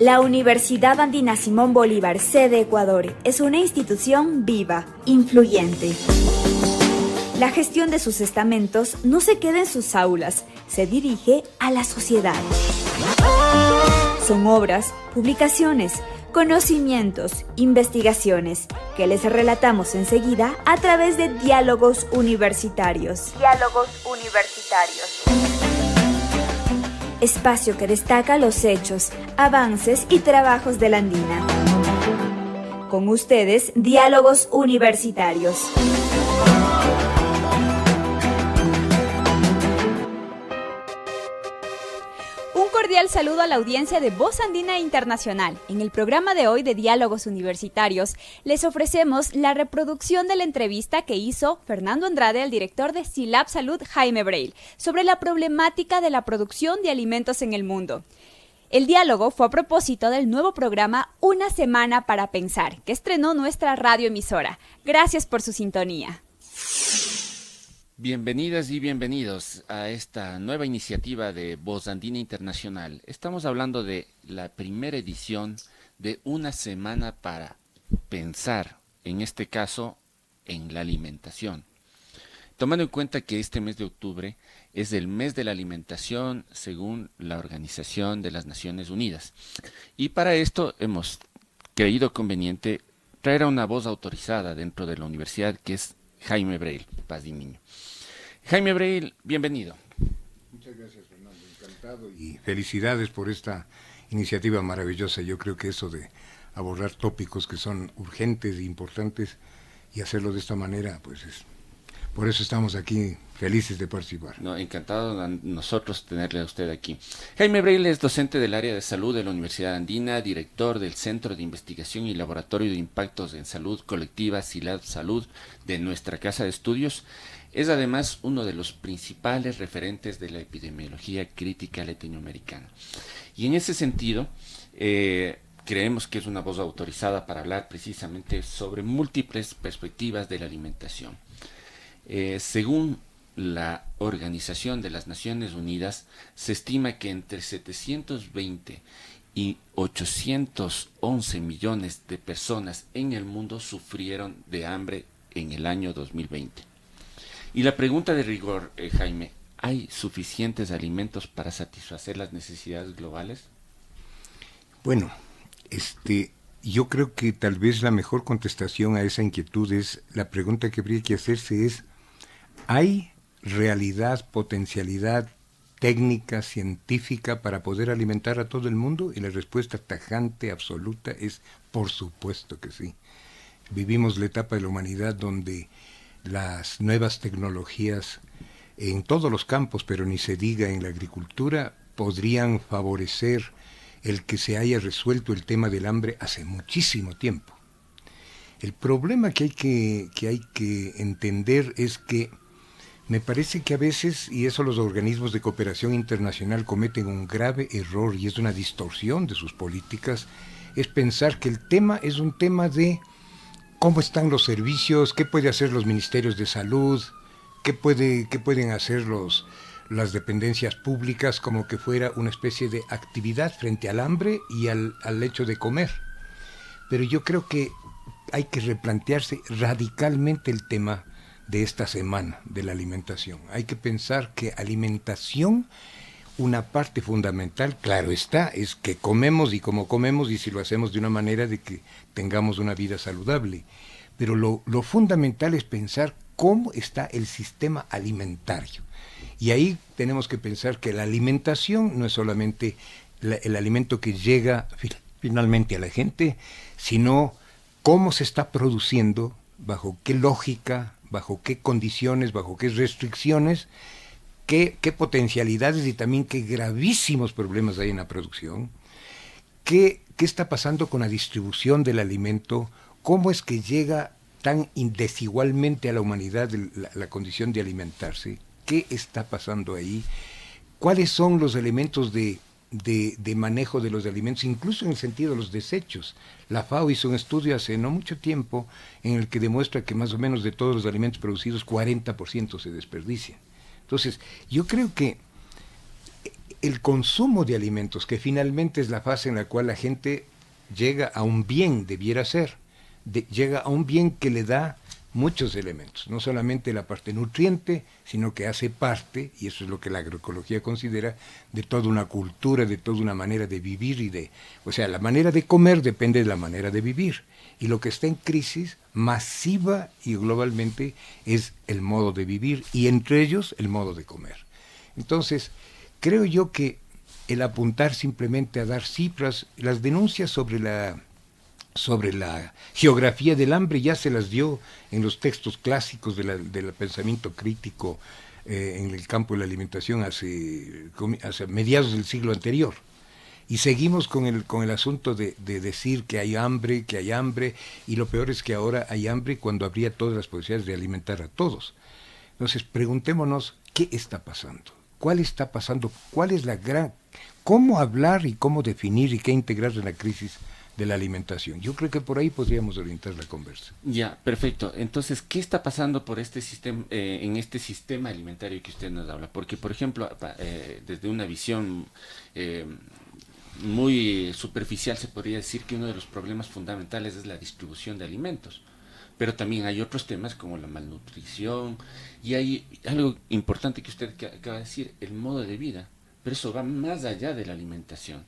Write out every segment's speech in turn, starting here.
La Universidad Andina Simón Bolívar, sede Ecuador, es una institución viva, influyente. La gestión de sus estamentos no se queda en sus aulas, se dirige a la sociedad. Son obras, publicaciones, conocimientos, investigaciones, que les relatamos enseguida a través de Diálogos Universitarios. Diálogos Universitarios. Espacio que destaca los hechos, avances y trabajos de la Andina. Con ustedes, Diálogos Universitarios. Un cordial saludo a la audiencia de Voz Andina Internacional. En el programa de hoy de Diálogos Universitarios les ofrecemos la reproducción de la entrevista que hizo Fernando Andrade al director de SILAB Salud, Jaime Breil, sobre la problemática de la producción de alimentos en el mundo. El diálogo fue a propósito del nuevo programa Una Semana para Pensar, que estrenó nuestra radioemisora. Gracias por su sintonía. Bienvenidas y bienvenidos a esta nueva iniciativa de Voz Andina Internacional. Estamos hablando de la primera edición de Una Semana para Pensar, en este caso, en la alimentación. Tomando en cuenta que este mes de octubre es el mes de la alimentación según la Organización de las Naciones Unidas. Y para esto hemos creído conveniente traer a una voz autorizada dentro de la universidad, que es Jaime Breil, Paz y Niño. Jaime Breil, bienvenido. Muchas gracias, Fernando, encantado y felicidades por esta iniciativa maravillosa. Yo creo que eso de abordar tópicos que son urgentes e importantes y hacerlo de esta manera, pues por eso estamos aquí felices de participar. No, encantado a nosotros tenerle a usted aquí. Jaime Breil es docente del área de salud de la Universidad Andina, director del Centro de Investigación y Laboratorio de Impactos en Salud Colectiva SILAB Salud de nuestra Casa de Estudios. Es además uno de los principales referentes de la epidemiología crítica latinoamericana. Y en ese sentido, creemos que es una voz autorizada para hablar precisamente sobre múltiples perspectivas de la alimentación. Según la Organización de las Naciones Unidas, se estima que entre 720 y 811 millones de personas en el mundo sufrieron de hambre en el año 2020. Y la pregunta de rigor, Jaime, ¿hay suficientes alimentos para satisfacer las necesidades globales? Bueno, yo creo que tal vez la mejor contestación a esa inquietud es, la pregunta que habría que hacerse es, ¿hay realidad, potencialidad técnica, científica para poder alimentar a todo el mundo? Y la respuesta tajante, absoluta, es por supuesto que sí. Vivimos la etapa de la humanidad donde las nuevas tecnologías en todos los campos, pero ni se diga en la agricultura, podrían favorecer el que se haya resuelto el tema del hambre hace muchísimo tiempo. El problema que hay que entender es que me parece que a veces, y eso los organismos de cooperación internacional cometen un grave error y es una distorsión de sus políticas, es pensar que el tema es un tema de cómo están los servicios, qué pueden hacer los ministerios de salud, qué pueden hacer las dependencias públicas, como que fuera una especie de actividad frente al hambre y al hecho de comer. Pero yo creo que hay que replantearse radicalmente el tema de esta semana de la alimentación. Hay que pensar que alimentación, una parte fundamental, claro está, es que comemos y cómo comemos y si lo hacemos de una manera de que tengamos una vida saludable. Pero lo fundamental es pensar cómo está el sistema alimentario. Y ahí tenemos que pensar que la alimentación no es solamente el alimento que llega finalmente a la gente, sino cómo se está produciendo, bajo qué lógica, bajo qué condiciones, bajo qué restricciones, qué potencialidades y también qué gravísimos problemas hay en la producción, qué está pasando con la distribución del alimento, cómo es que llega tan desigualmente a la humanidad la condición de alimentarse, qué está pasando ahí, cuáles son los elementos de manejo de los alimentos, incluso en el sentido de los desechos. La FAO hizo un estudio hace no mucho tiempo en el que demuestra que más o menos de todos los alimentos producidos, 40% se desperdician. Entonces, yo creo que el consumo de alimentos, que finalmente es la fase en la cual la gente llega a un bien, debiera ser, llega a un bien que le da muchos elementos, no solamente la parte nutriente, sino que hace parte, y eso es lo que la agroecología considera, de toda una cultura, de toda una manera de vivir o sea, la manera de comer depende de la manera de vivir, y lo que está en crisis masiva y globalmente es el modo de vivir, y entre ellos el modo de comer. Entonces, creo yo que el apuntar simplemente a dar cifras, las denuncias sobre la geografía del hambre ya se las dio en los textos clásicos del pensamiento crítico en el campo de la alimentación hacia mediados del siglo anterior. Y seguimos con el asunto de decir que hay hambre, y lo peor es que ahora hay hambre cuando habría todas las posibilidades de alimentar a todos. Entonces, preguntémonos qué está pasando, cuál está pasando, cómo hablar y cómo definir y qué integrar en la crisis de la alimentación. Yo creo que por ahí podríamos orientar la conversa. Ya, perfecto. Entonces, ¿qué está pasando por este sistema, en este sistema alimentario que usted nos habla? Porque, por ejemplo, desde una visión muy superficial se podría decir que uno de los problemas fundamentales es la distribución de alimentos. Pero también hay otros temas como la malnutrición y hay algo importante que usted acaba de decir, el modo de vida. Pero eso va más allá de la alimentación.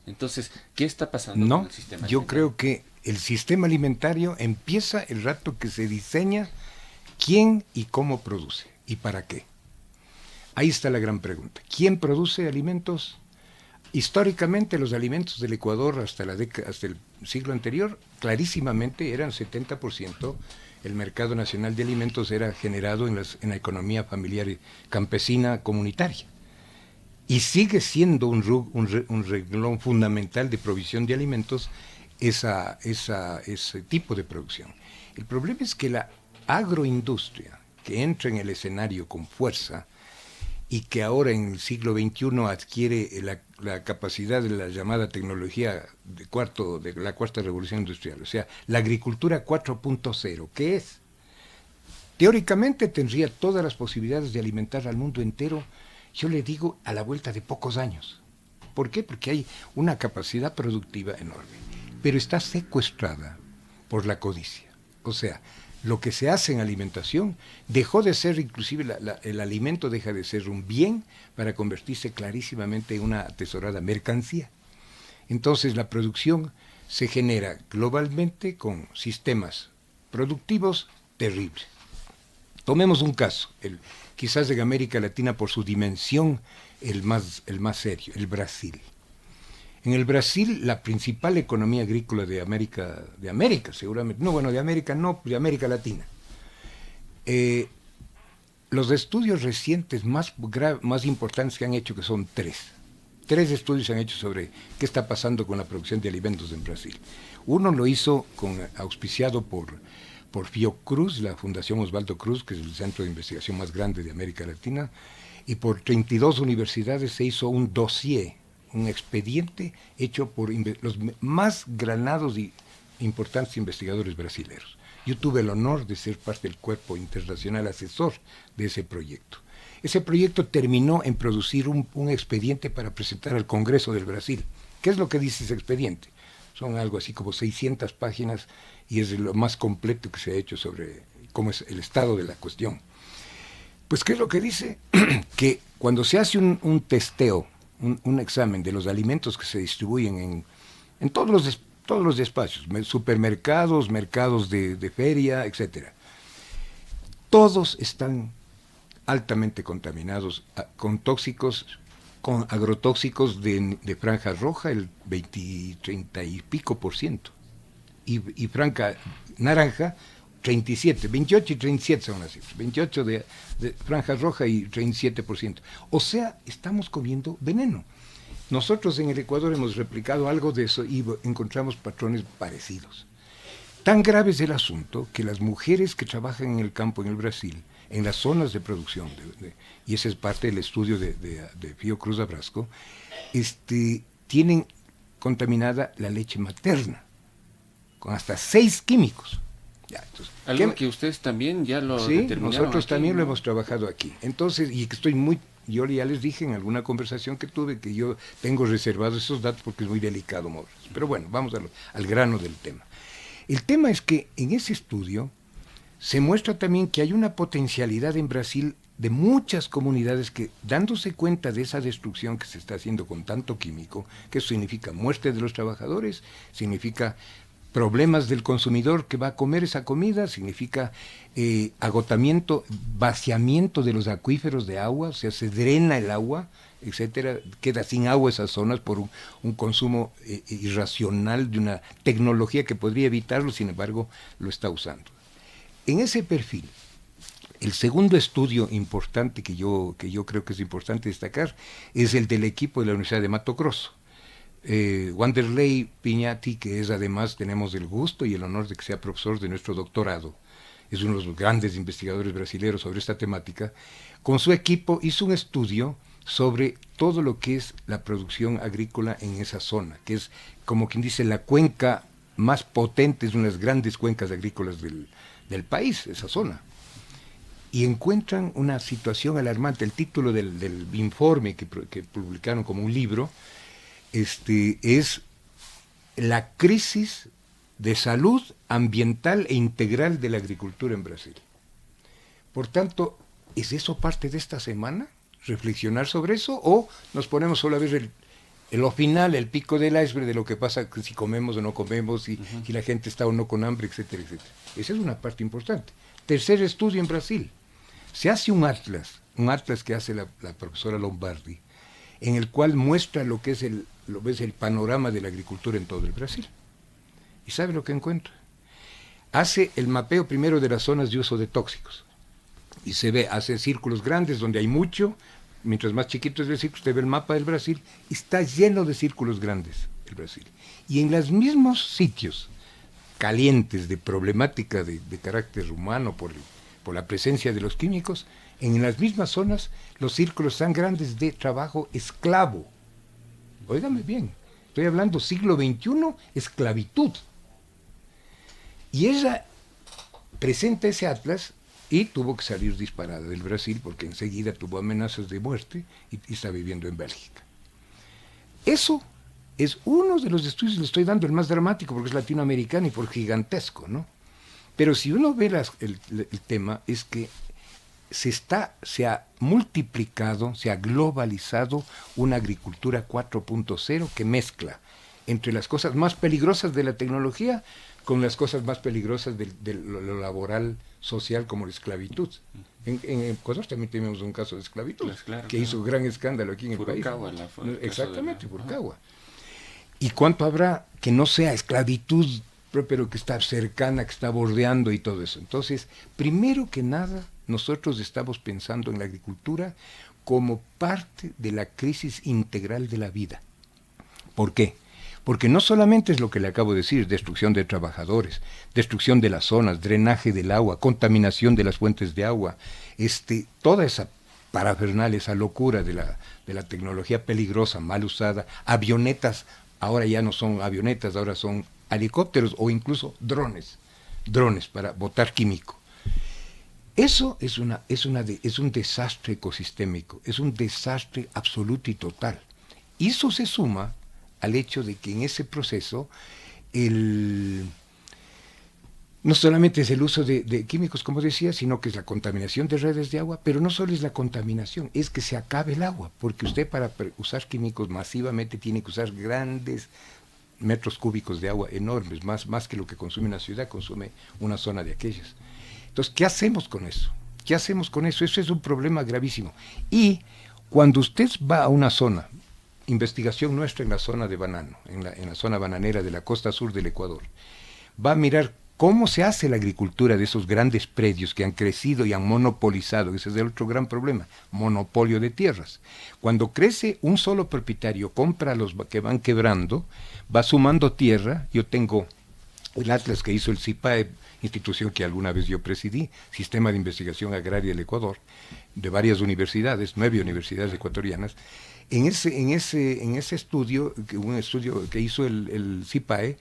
Entonces, ¿qué está pasando con el sistema alimentario? Yo creo que el sistema alimentario empieza el rato que se diseña quién y cómo produce y para qué. Ahí está la gran pregunta. ¿Quién produce alimentos? Históricamente los alimentos del Ecuador hasta el siglo anterior clarísimamente eran 70%. El mercado nacional de alimentos era generado en la economía familiar y campesina comunitaria. Y sigue siendo un renglón fundamental de provisión de alimentos ese tipo de producción. El problema es que la agroindustria, que entra en el escenario con fuerza y que ahora en el siglo XXI adquiere la capacidad de la llamada tecnología de la cuarta revolución industrial, o sea, la agricultura 4.0, ¿qué es? Teóricamente tendría todas las posibilidades de alimentar al mundo entero, yo le digo, a la vuelta de pocos años. ¿Por qué? Porque hay una capacidad productiva enorme, pero está secuestrada por la codicia. O sea, lo que se hace en alimentación dejó de ser, inclusive el alimento deja de ser un bien para convertirse clarísimamente en una atesorada mercancía. Entonces la producción se genera globalmente con sistemas productivos terribles. Tomemos un caso, quizás en América Latina por su dimensión el más serio, el Brasil. En el Brasil, la principal economía agrícola de América seguramente, de América Latina. Los estudios recientes más importantes que han hecho, que son tres estudios se han hecho sobre qué está pasando con la producción de alimentos en Brasil. Uno lo hizo auspiciado por Fiocruz, la Fundación Osvaldo Cruz, que es el centro de investigación más grande de América Latina, y por 32 universidades se hizo un dossier, un expediente hecho por los más granados y importantes investigadores brasileños. Yo tuve el honor de ser parte del cuerpo internacional asesor de ese proyecto. Ese proyecto terminó en producir un expediente para presentar al Congreso del Brasil. ¿Qué es lo que dice ese expediente? Son algo así como 600 páginas y es lo más completo que se ha hecho sobre cómo es el estado de la cuestión. Pues, ¿qué es lo que dice? Que cuando se hace un testeo, un examen de los alimentos que se distribuyen en todos los espacios, supermercados, mercados de feria, etcétera, todos están altamente contaminados con tóxicos, con agrotóxicos de franja roja, el 30 y pico %, y franja naranja, 37, 28 y 37 son las cifras, 28 de franja roja y 37%. O sea, estamos comiendo veneno. Nosotros en el Ecuador hemos replicado algo de eso y encontramos patrones parecidos. Tan grave es el asunto que las mujeres que trabajan en el campo en el Brasil, en las zonas de producción, y ese es parte del estudio de Fiocruz Abrasco, tienen contaminada la leche materna, con hasta 6 químicos. Ya, entonces, algo que ustedes también ya lo determinaron. Nosotros aquí, también ¿no? lo hemos trabajado aquí. Entonces, y que estoy muy, yo ya les dije en alguna conversación que tuve que yo tengo reservados esos datos porque es muy delicado moverlos. Pero bueno, vamos al grano del tema. El tema es que en ese estudio se muestra también que hay una potencialidad en Brasil de muchas comunidades que, dándose cuenta de esa destrucción que se está haciendo con tanto químico, que eso significa muerte de los trabajadores, significa problemas del consumidor que va a comer esa comida, significa agotamiento, vaciamiento de los acuíferos de agua, o sea, se drena el agua, etcétera, queda sin agua esas zonas por un consumo irracional de una tecnología que podría evitarlo, sin embargo, lo está usando. En ese perfil, el segundo estudio importante que yo creo que es importante destacar es el del equipo de la Universidad de Mato Grosso. Wanderley Piñati, que es además, tenemos el gusto y el honor de que sea profesor de nuestro doctorado, es uno de los grandes investigadores brasileños sobre esta temática, con su equipo hizo un estudio sobre todo lo que es la producción agrícola en esa zona, que es, como quien dice, la cuenca más potente, es una de las grandes cuencas agrícolas del país, esa zona. Y encuentran una situación alarmante. El título del informe que publicaron como un libro es la crisis de salud ambiental e integral de la agricultura en Brasil. Por tanto, ¿es eso parte de esta semana? ¿Reflexionar sobre eso? ¿O nos ponemos solo a ver lo final, el pico del iceberg de lo que pasa si comemos o no comemos, si la gente está o no con hambre, etcétera, etcétera? Esa es una parte importante. Tercer estudio en Brasil. Se hace un atlas que hace la profesora Lombardi, en el cual muestra lo que es el panorama de la agricultura en todo el Brasil. ¿Y sabe lo que encuentra? Hace el mapeo primero de las zonas de uso de tóxicos. Y hace círculos grandes donde hay mucho, mientras más chiquito es el círculo, usted ve el mapa del Brasil, y está lleno de círculos grandes el Brasil. Y en los mismos sitios calientes de problemática de carácter humano por la presencia de los químicos, en las mismas zonas los círculos tan grandes de trabajo esclavo. Óigame bien, estoy hablando siglo XXI, esclavitud. Y ella presenta ese atlas y tuvo que salir disparada del Brasil porque enseguida tuvo amenazas de muerte y está viviendo en Bélgica. Eso es uno de los estudios, le estoy dando el más dramático porque es latinoamericano y por gigantesco, ¿no? Pero si uno ve el tema, es que se ha multiplicado, se ha globalizado una agricultura 4.0 que mezcla entre las cosas más peligrosas de la tecnología con las cosas más peligrosas de lo laboral, social, como la esclavitud. En Ecuador también tenemos un caso de esclavitud, pues claro, que hizo gran escándalo aquí en el país. Exactamente, Purcagua. ¿Y cuánto habrá que no sea esclavitud, pero que está cercana, que está bordeando y todo eso? Entonces, primero que nada, nosotros estamos pensando en la agricultura como parte de la crisis integral de la vida. ¿Por qué? Porque no solamente es lo que le acabo de decir, destrucción de trabajadores, destrucción de las zonas, drenaje del agua, contaminación de las fuentes de agua, toda esa parafernalia, esa locura de la tecnología peligrosa, mal usada, avionetas, ahora ya no son avionetas, ahora son helicópteros o incluso drones para botar químico. Eso es un desastre ecosistémico, es un desastre absoluto y total. Y eso se suma al hecho de que en ese proceso no solamente es el uso de químicos, como decía, sino que es la contaminación de redes de agua, pero no solo es la contaminación, es que se acabe el agua, porque usted para usar químicos masivamente tiene que usar grandes metros cúbicos de agua enormes, más que lo que consume una ciudad, consume una zona de aquellas. Entonces, ¿qué hacemos con eso? ¿Qué hacemos con eso? Eso es un problema gravísimo. Y cuando usted va a una zona, investigación nuestra en la zona de banano, en la zona bananera de la costa sur del Ecuador, va a mirar cómo se hace la agricultura de esos grandes predios que han crecido y han monopolizado. Ese es el otro gran problema, monopolio de tierras. Cuando crece un solo propietario, compra a los que van quebrando, va sumando tierra. Yo tengo el atlas que hizo el CIPAE, institución que alguna vez yo presidí, Sistema de Investigación Agraria del Ecuador, de varias universidades, 9 universidades ecuatorianas. En ese estudio, un estudio que hizo el CIPAE,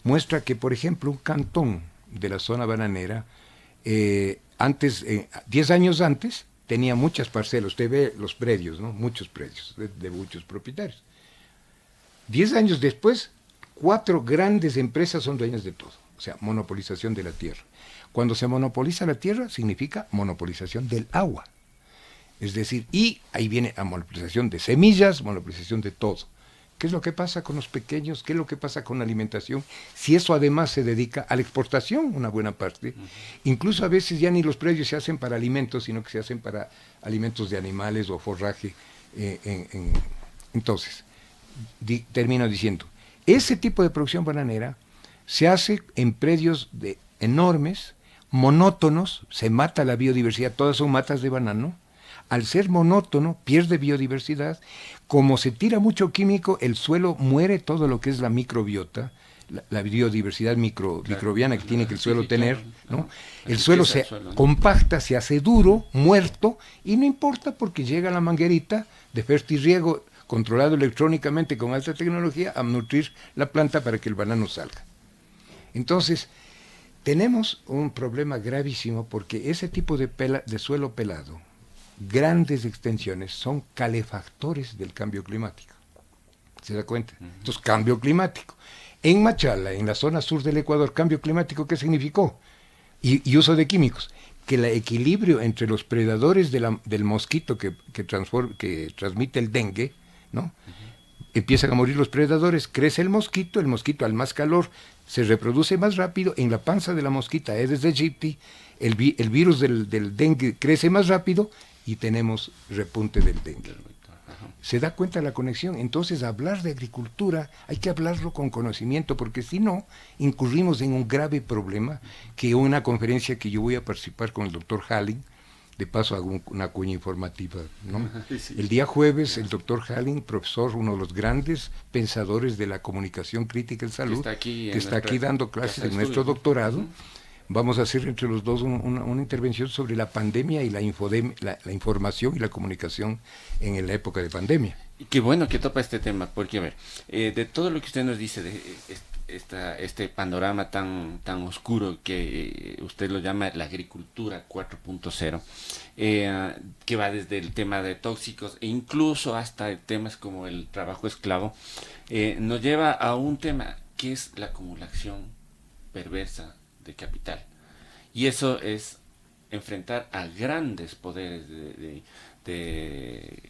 muestra que, por ejemplo, un cantón de la zona bananera, 10 años antes, tenía muchas parcelas, usted ve los predios, ¿no? Muchos predios de muchos propietarios. 10 años después, 4 grandes empresas son dueñas de todo, o sea, monopolización de la tierra. Cuando se monopoliza la tierra, significa monopolización del agua. Es decir, y ahí viene la monopolización de semillas, monopolización de todo. ¿Qué es lo que pasa con los pequeños? ¿Qué es lo que pasa con la alimentación? Si eso además se dedica a la exportación, una buena parte, incluso a veces ya ni los predios se hacen para alimentos, sino que se hacen para alimentos de animales o forraje. Entonces, termino diciendo, ese tipo de producción bananera se hace en predios enormes, monótonos, se mata la biodiversidad, todas son matas de banano. Al ser monótono, pierde biodiversidad. Como se tira mucho químico, el suelo muere todo lo que es la microbiota, la biodiversidad microbiana que tiene que el suelo tener, ¿no? El suelo se compacta, se hace duro, muerto, y no importa porque llega la manguerita de fertirriego controlado electrónicamente con alta tecnología a nutrir la planta para que el banano salga. Entonces, tenemos un problema gravísimo porque ese tipo de suelo pelado, grandes extensiones, son calefactores del cambio climático. ¿Se da cuenta? Entonces, cambio climático. En Machala, en la zona sur del Ecuador, cambio climático, ¿qué significó? Y uso de químicos. Que el equilibrio entre los predadores del mosquito que transmite el dengue, ¿no? Empiezan a morir los predadores, crece el mosquito al más calor se reproduce más rápido, en la panza de la mosquita Aedes aegypti, el virus del dengue crece más rápido y tenemos repunte del dengue. ¿Se da cuenta la conexión? Entonces, hablar de agricultura hay que hablarlo con conocimiento, porque si no, incurrimos en un grave problema, que una conferencia que yo voy a participar con el doctor Halling, de paso hago una cuña informativa, ¿no? Sí. El día jueves, el doctor Halling, profesor, uno de los grandes pensadores de la comunicación crítica en salud, que está aquí dando clases en nuestro doctorado, vamos a hacer entre los dos una intervención sobre la pandemia y la información y la comunicación en la época de pandemia. Y qué bueno que topa este tema, porque a ver, de todo lo que usted nos dice de este panorama tan oscuro que usted lo llama la agricultura 4.0, que va desde el tema de tóxicos e incluso hasta temas como el trabajo esclavo, nos lleva a un tema que es la acumulación perversa de capital. Y eso es enfrentar a grandes poderes de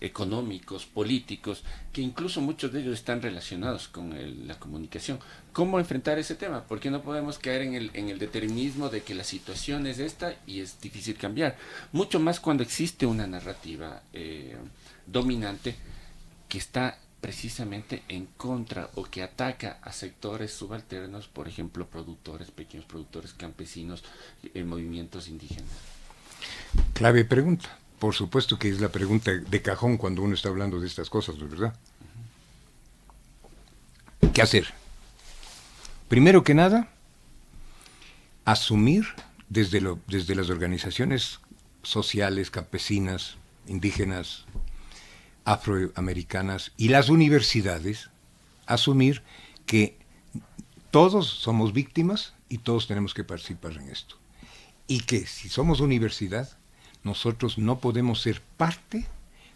económicos, políticos, que incluso muchos de ellos están relacionados con la comunicación. ¿Cómo enfrentar ese tema? Porque no podemos caer en el determinismo de que la situación es esta y es difícil cambiar. Mucho más cuando existe una narrativa dominante que está precisamente en contra o que ataca a sectores subalternos, por ejemplo, productores, pequeños productores, campesinos, movimientos indígenas. Clave pregunta. Por supuesto que es la pregunta de cajón cuando uno está hablando de estas cosas, ¿no es verdad? ¿Qué hacer? Primero que nada, asumir desde las organizaciones sociales, campesinas, indígenas, afroamericanas y las universidades, asumir que todos somos víctimas y todos tenemos que participar en esto. Y que si somos universidad, nosotros no podemos ser parte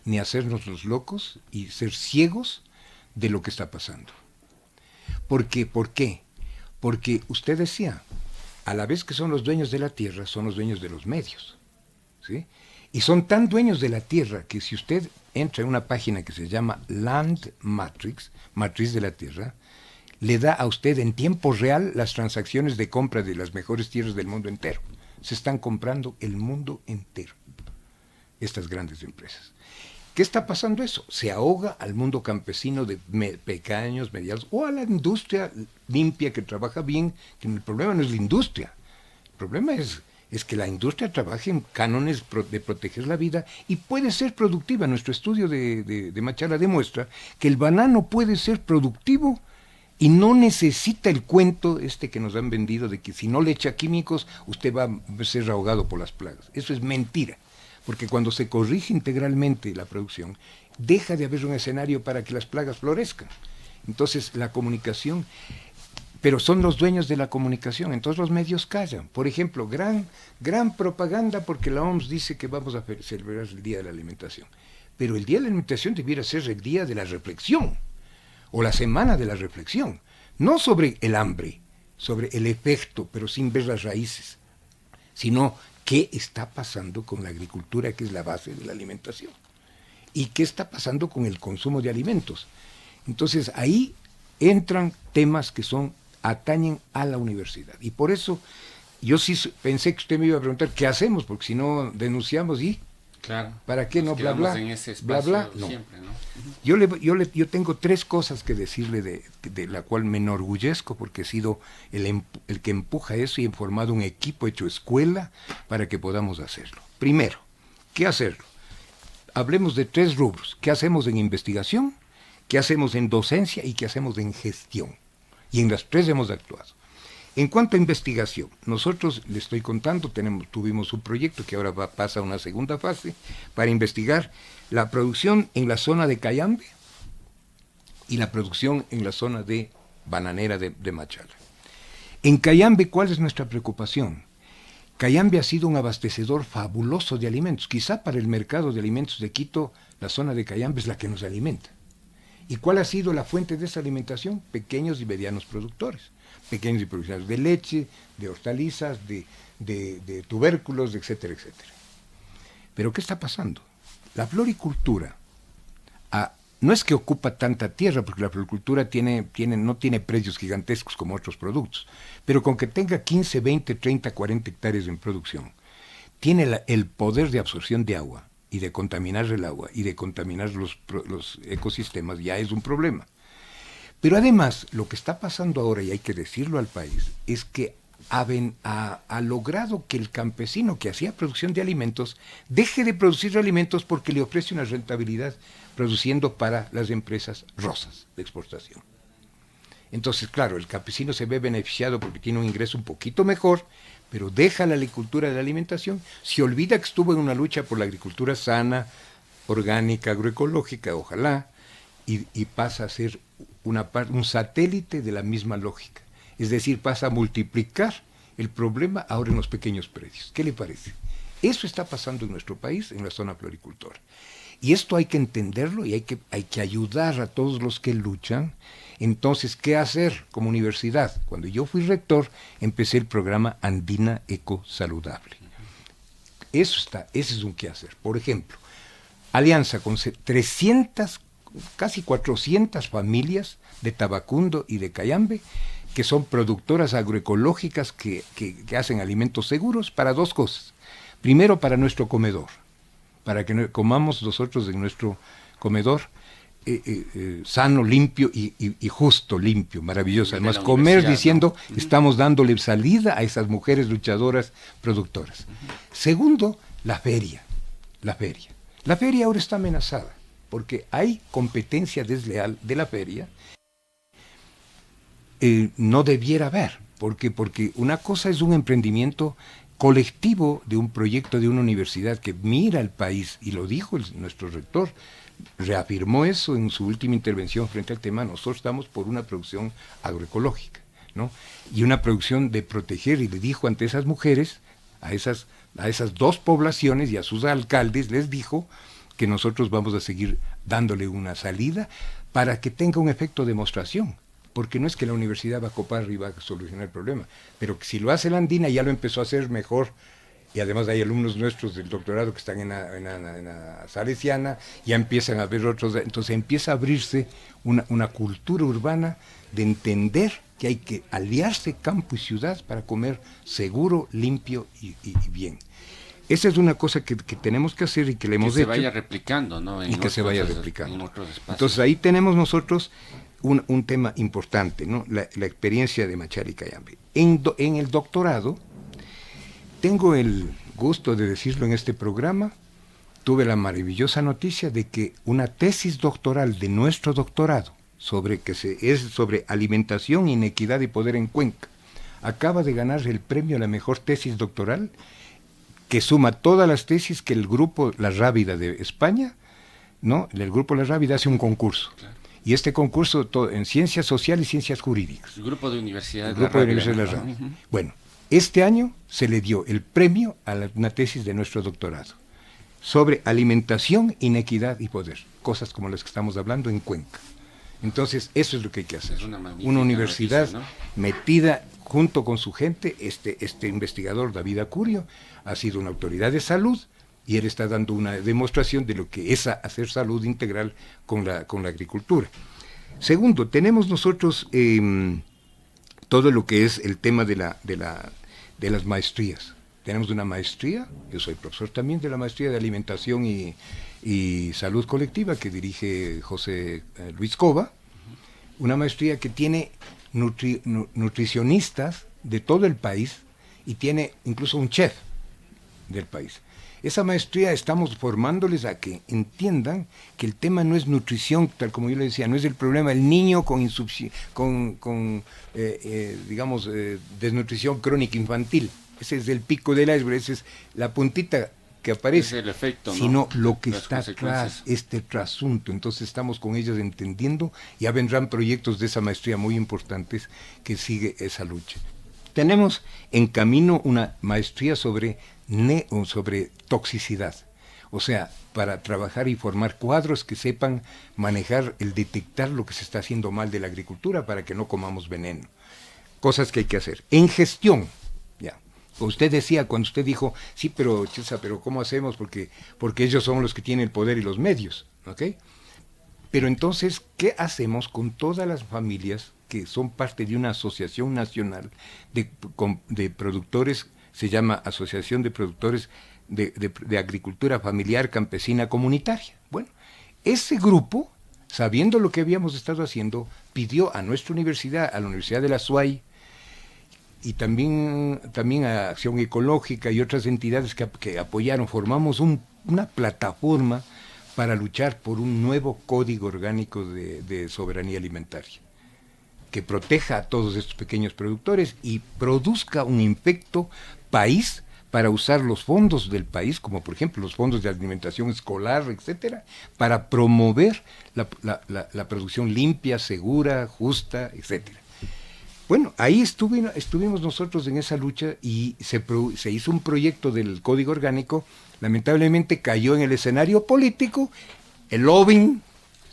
ni hacernos los locos y ser ciegos de lo que está pasando. ¿Por qué? Porque usted decía, a la vez que son los dueños de la tierra, son los dueños de los medios, ¿sí? Y son tan dueños de la tierra que si usted entra en una página que se llama Land Matrix, matriz de la tierra, le da a usted en tiempo real las transacciones de compra de las mejores tierras del mundo entero. Se están comprando el mundo entero, estas grandes empresas. ¿Qué está pasando eso? Se ahoga al mundo campesino de pequeños, medianos, o a la industria limpia que trabaja bien, que el problema no es la industria, el problema es que la industria trabaje en cánones de proteger la vida y puede ser productiva. Nuestro estudio de Machala demuestra que el banano puede ser productivo y no necesita el cuento que nos han vendido de que si no le echa químicos usted va a ser ahogado por las plagas. Eso es mentira, porque cuando se corrige integralmente la producción, deja de haber un escenario para que las plagas florezcan. Entonces, la comunicación, pero son los dueños de la comunicación, entonces los medios callan. Por ejemplo, gran propaganda porque la OMS dice que vamos a celebrar el Día de la Alimentación. Pero el Día de la Alimentación debiera ser el día de la reflexión, o la semana de la reflexión, no sobre el hambre, sobre el efecto, pero sin ver las raíces, sino qué está pasando con la agricultura, que es la base de la alimentación, y qué está pasando con el consumo de alimentos. Entonces ahí entran temas que atañen a la universidad. Y por eso yo sí pensé que usted me iba a preguntar qué hacemos, porque si no denunciamos y claro, ¿para qué no? Bla, bla, en ese bla, bla. No. Siempre, ¿no? Yo tengo 3 cosas que decirle de la cual me enorgullezco, porque he sido el que empuja eso y he formado un equipo, hecho escuela para que podamos hacerlo. Primero, ¿qué hacerlo? Hablemos de 3 rubros. ¿Qué hacemos en investigación? ¿Qué hacemos en docencia? ¿Y qué hacemos en gestión? Y en las 3 hemos actuado. En cuanto a investigación, nosotros, le estoy contando, tuvimos un proyecto que ahora pasa a una segunda fase para investigar la producción en la zona de Cayambe y la producción en la zona de bananera de Machala. En Cayambe, ¿cuál es nuestra preocupación? Cayambe ha sido un abastecedor fabuloso de alimentos. Quizá para el mercado de alimentos de Quito, la zona de Cayambe es la que nos alimenta. ¿Y cuál ha sido la fuente de esa alimentación? Pequeños y medianos productores. Pequeños y productores de leche, de hortalizas, de tubérculos, etcétera, etcétera. Pero ¿qué está pasando? La floricultura no es que ocupa tanta tierra, porque la floricultura no tiene precios gigantescos como otros productos, pero con que tenga 15, 20, 30, 40 hectáreas en producción, tiene el poder de absorción de agua y de contaminar el agua y de contaminar los ecosistemas, ya es un problema. Pero además, lo que está pasando ahora, y hay que decirlo al país, es que ha logrado que el campesino que hacía producción de alimentos deje de producir alimentos porque le ofrece una rentabilidad produciendo para las empresas rosas de exportación. Entonces, claro, el campesino se ve beneficiado porque tiene un ingreso un poquito mejor, pero deja la agricultura de la alimentación, se olvida que estuvo en una lucha por la agricultura sana, orgánica, agroecológica, ojalá, y pasa a ser un satélite de la misma lógica. Es decir, pasa a multiplicar el problema ahora en los pequeños predios. ¿Qué le parece? Eso está pasando en nuestro país, en la zona floricultora. Y esto hay que entenderlo y hay que ayudar a todos los que luchan. Entonces, ¿qué hacer como universidad? Cuando yo fui rector, empecé el programa Andina Eco Saludable. Ese es un qué hacer. Por ejemplo, alianza con 300, casi 400 familias de Tabacundo y de Cayambe, que son productoras agroecológicas que hacen alimentos seguros para 2 cosas. Primero, para nuestro comedor, para que comamos nosotros en nuestro comedor sano, limpio y justo, limpio, maravilloso. Además, comer diciendo, ¿no? Estamos dándole salida a esas mujeres luchadoras productoras. Segundo, la feria. La feria ahora está amenazada, porque hay competencia desleal de la feria. No debiera haber, porque una cosa es un emprendimiento colectivo de un proyecto de una universidad que mira al país, y lo dijo nuestro rector, reafirmó eso en su última intervención frente al tema. Nosotros estamos por una producción agroecológica, ¿no? Y una producción de proteger, y le dijo ante esas mujeres, a esas 2 poblaciones y a sus alcaldes, les dijo que nosotros vamos a seguir dándole una salida para que tenga un efecto de demostración. Porque no es que la universidad va a copar y va a solucionar el problema, pero que si lo hace la Andina, ya lo empezó a hacer mejor, y además hay alumnos nuestros del doctorado que están en la Salesiana, ya empiezan a ver otros, entonces empieza a abrirse una cultura urbana de entender que hay que aliarse campo y ciudad para comer seguro, limpio y bien. Esa es una cosa que tenemos que hacer y que le hemos hecho. Que se vaya replicando, ¿no? Y que se vaya replicando. Entonces ahí tenemos nosotros un tema importante, ¿no? La experiencia de Machala y Cayambe. En el doctorado, tengo el gusto de decirlo en este programa, tuve la maravillosa noticia de que una tesis doctoral de nuestro doctorado, es sobre alimentación, inequidad y poder en Cuenca, acaba de ganar el premio a la mejor tesis doctoral, que suma todas las tesis que el grupo La Rábida de España, ¿no? El grupo La Rábida hace un concurso. Claro. Y este concurso en ciencias sociales y ciencias jurídicas. El grupo de universidades. El grupo de universidades de la radio. Bueno, este año se le dio el premio a una tesis de nuestro doctorado sobre alimentación, inequidad y poder, cosas como las que estamos hablando en Cuenca. Entonces, eso es lo que hay que hacer. Una universidad noticia, ¿no? metida junto con su gente. Este investigador, David Acurio, ha sido una autoridad de salud y él está dando una demostración de lo que es hacer salud integral con la agricultura. Segundo, tenemos nosotros todo lo que es el tema de las maestrías. Tenemos una maestría, yo soy profesor también de la maestría de alimentación y salud colectiva que dirige José Luis Cova, una maestría que tiene nutricionistas de todo el país y tiene incluso un chef del país. Esa maestría estamos formándoles a que entiendan que el tema no es nutrición, tal como yo le decía, no es el problema del niño con desnutrición crónica infantil. Ese es el pico del iceberg, esa es la puntita que aparece, es el efecto, ¿no? Sino lo que Las está atrás, este trasunto. Entonces estamos con ellos entendiendo, ya vendrán proyectos de esa maestría muy importantes que sigue esa lucha. Tenemos en camino una maestría sobre toxicidad, o sea, para trabajar y formar cuadros que sepan manejar detectar lo que se está haciendo mal de la agricultura para que no comamos veneno. Cosas que hay que hacer. En gestión, ya. Usted decía, cuando usted dijo, sí, pero Chilsa, pero ¿cómo hacemos? Porque ellos son los que tienen el poder y los medios, ¿ok? Pero entonces, ¿qué hacemos con todas las familias que son parte de una asociación nacional de productores? Se llama Asociación de Productores de Agricultura Familiar Campesina Comunitaria. Bueno, ese grupo, sabiendo lo que habíamos estado haciendo, pidió a nuestra universidad, a la Universidad de la SUAY, y también a Acción Ecológica y otras entidades que apoyaron, formamos una plataforma para luchar por un nuevo código orgánico de soberanía alimentaria, que proteja a todos estos pequeños productores y produzca un efecto país para usar los fondos del país, como por ejemplo los fondos de alimentación escolar, etcétera, para promover la producción limpia, segura, justa, etcétera. Bueno, ahí estuvimos nosotros en esa lucha y se hizo un proyecto del Código Orgánico. Lamentablemente cayó en el escenario político, el lobbying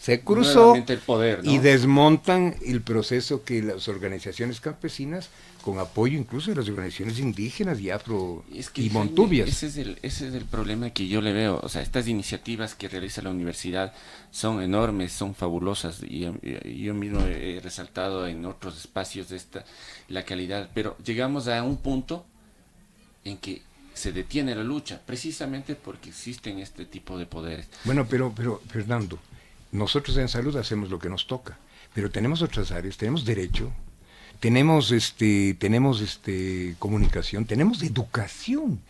se cruzó el poder, ¿no? Y desmontan el proceso que las organizaciones campesinas, con apoyo incluso de las organizaciones indígenas y y montubias. Ese es el problema que yo le veo. O sea, estas iniciativas que realiza la universidad son enormes, son fabulosas, y yo mismo he resaltado en otros espacios la calidad, pero llegamos a un punto en que se detiene la lucha, precisamente porque existen este tipo de poderes. Bueno, pero Fernando, nosotros en salud hacemos lo que nos toca, pero tenemos otras áreas, tenemos derecho, tenemos comunicación, tenemos educación.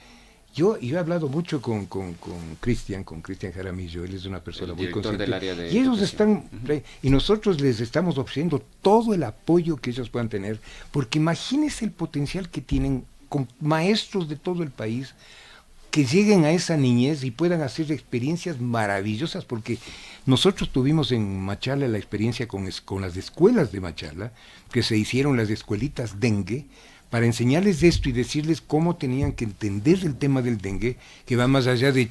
Yo he hablado mucho con Cristian Jaramillo, él es una persona muy consciente. Del área de y ellos educación. y nosotros les estamos ofreciendo todo el apoyo que ellos puedan tener, porque imagínense el potencial que tienen con maestros de todo el país, que lleguen a esa niñez y puedan hacer experiencias maravillosas, porque nosotros tuvimos en Machala la experiencia con las escuelas de Machala, que se hicieron las escuelitas dengue, para enseñarles esto y decirles cómo tenían que entender el tema del dengue, que va más allá de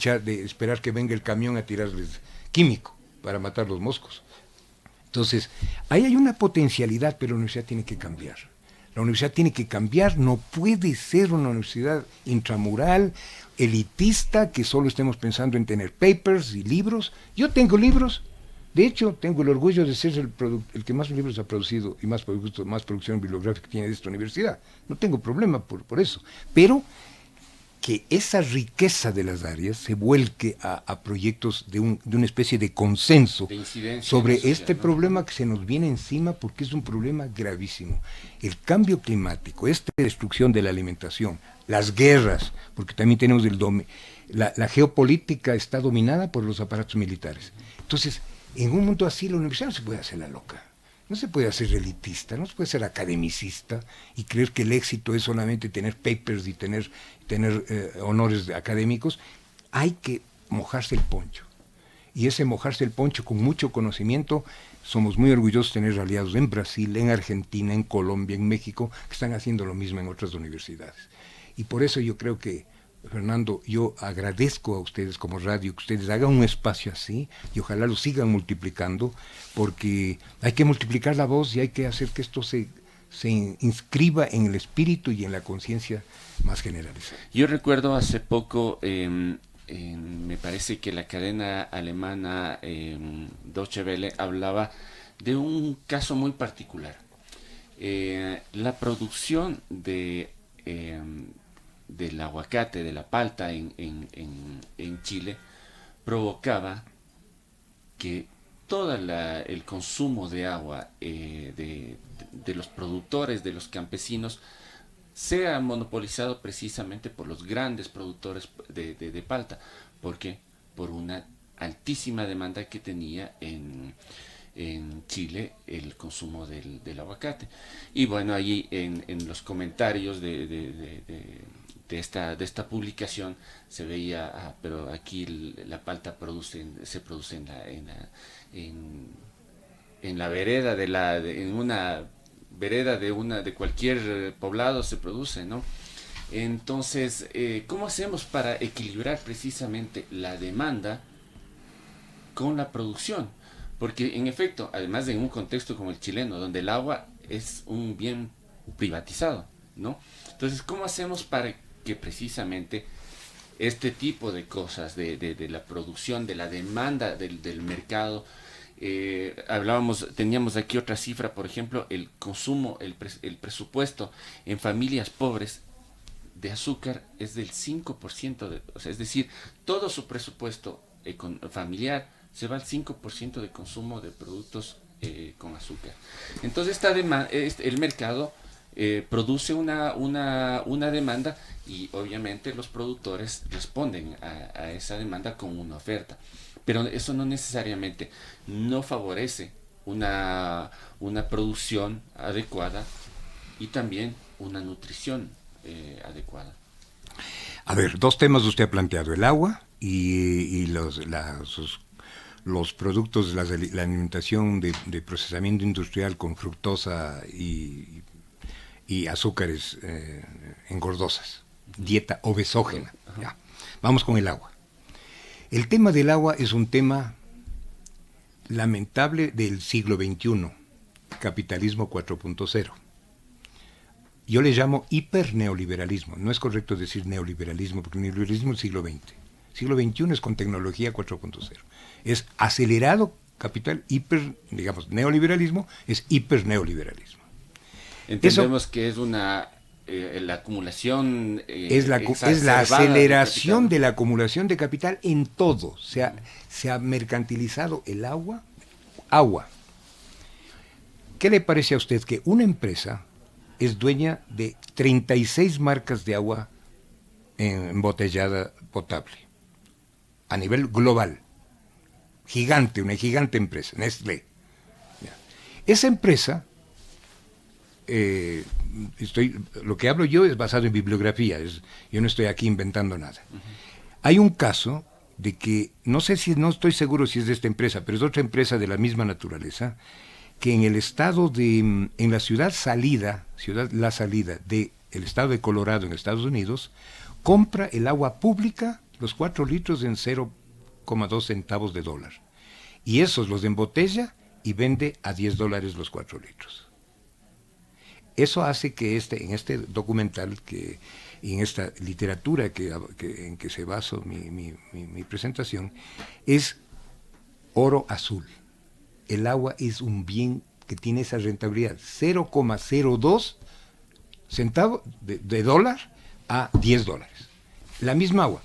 esperar que venga el camión a tirarles químico para matar los moscos. Entonces, ahí hay una potencialidad, pero la universidad tiene que cambiar. La universidad tiene que cambiar, no puede ser una universidad intramural, elitista, que solo estemos pensando en tener papers y libros. Yo tengo libros, de hecho tengo el orgullo de ser el que más libros ha producido y más producción bibliográfica tiene de esta universidad. No tengo problema por eso, pero que esa riqueza de las áreas se vuelque a proyectos de una especie de consenso sobre este problema que se nos viene encima, porque es un problema gravísimo. El cambio climático, esta destrucción de la alimentación, las guerras, porque también tenemos la geopolítica está dominada por los aparatos militares. Entonces, en un mundo así, la universidad no se puede hacer la loca. No se puede hacer elitista, no se puede ser academicista y creer que el éxito es solamente tener papers y tener honores académicos. Hay que mojarse el poncho. Y ese mojarse el poncho con mucho conocimiento somos muy orgullosos de tener aliados en Brasil, en Argentina, en Colombia, en México, que están haciendo lo mismo en otras universidades. Y por eso yo creo que, Fernando, yo agradezco a ustedes como radio que ustedes hagan un espacio así y ojalá lo sigan multiplicando, porque hay que multiplicar la voz y hay que hacer que esto se inscriba en el espíritu y en la conciencia más generalizada. Yo recuerdo hace poco, me parece que la cadena alemana Deutsche Welle hablaba de un caso muy particular. La producción del aguacate, de la palta en Chile, provocaba que todo el consumo de agua de los productores, de los campesinos, sea monopolizado precisamente por los grandes productores de palta. ¿Por qué? Por una altísima demanda que tenía en Chile el consumo del aguacate. Y bueno, allí en los comentarios de esta publicación se veía, pero aquí la palta se produce en la vereda en una vereda de cualquier poblado se produce, ¿no? Entonces, ¿cómo hacemos para equilibrar precisamente la demanda con la producción? Porque en efecto, además de en un contexto como el chileno, donde el agua es un bien privatizado, ¿no? Entonces, ¿cómo hacemos para que precisamente este tipo de cosas, de la producción, de la demanda del mercado, teníamos aquí otra cifra, por ejemplo, el consumo, el presupuesto en familias pobres de azúcar es del 5%, o sea, es decir, todo su presupuesto familiar se va al 5% de consumo de productos con azúcar. Entonces el mercado produce una demanda y obviamente los productores responden a esa demanda con una oferta. Pero eso no necesariamente no favorece una producción adecuada y también una nutrición adecuada. A ver, dos temas usted ha planteado, el agua y los productos de la alimentación de procesamiento industrial con fructosa y azúcares engordosas, dieta obesógena. Ya. Vamos con el agua. El tema del agua es un tema lamentable del siglo XXI, capitalismo 4.0. Yo le llamo hiperneoliberalismo, no es correcto decir neoliberalismo, porque neoliberalismo es el siglo XX. Siglo XXI es con tecnología 4.0. Es acelerado capital, neoliberalismo es hiperneoliberalismo. Entendemos que es la acumulación es la aceleración de la acumulación de capital en todo. Se ha mercantilizado el agua. ¿Qué le parece a usted que una empresa es dueña de 36 marcas de agua embotellada potable a nivel global? Una gigante empresa, Nestlé. Esa empresa, lo que hablo yo es basado en bibliografía, yo no estoy aquí inventando nada. Hay un caso de que, no estoy seguro si es de esta empresa, pero es otra empresa de la misma naturaleza, que en la ciudad La Salida del estado de Colorado en Estados Unidos, compra el agua pública, los 4 litros en 0,2 centavos de dólar. Y esos los embotella y vende a $10 los 4 litros. Eso hace que en este documental y en esta literatura en que se basa mi presentación, es oro azul. El agua es un bien que tiene esa rentabilidad, 0,02 centavos de dólar a $10. La misma agua.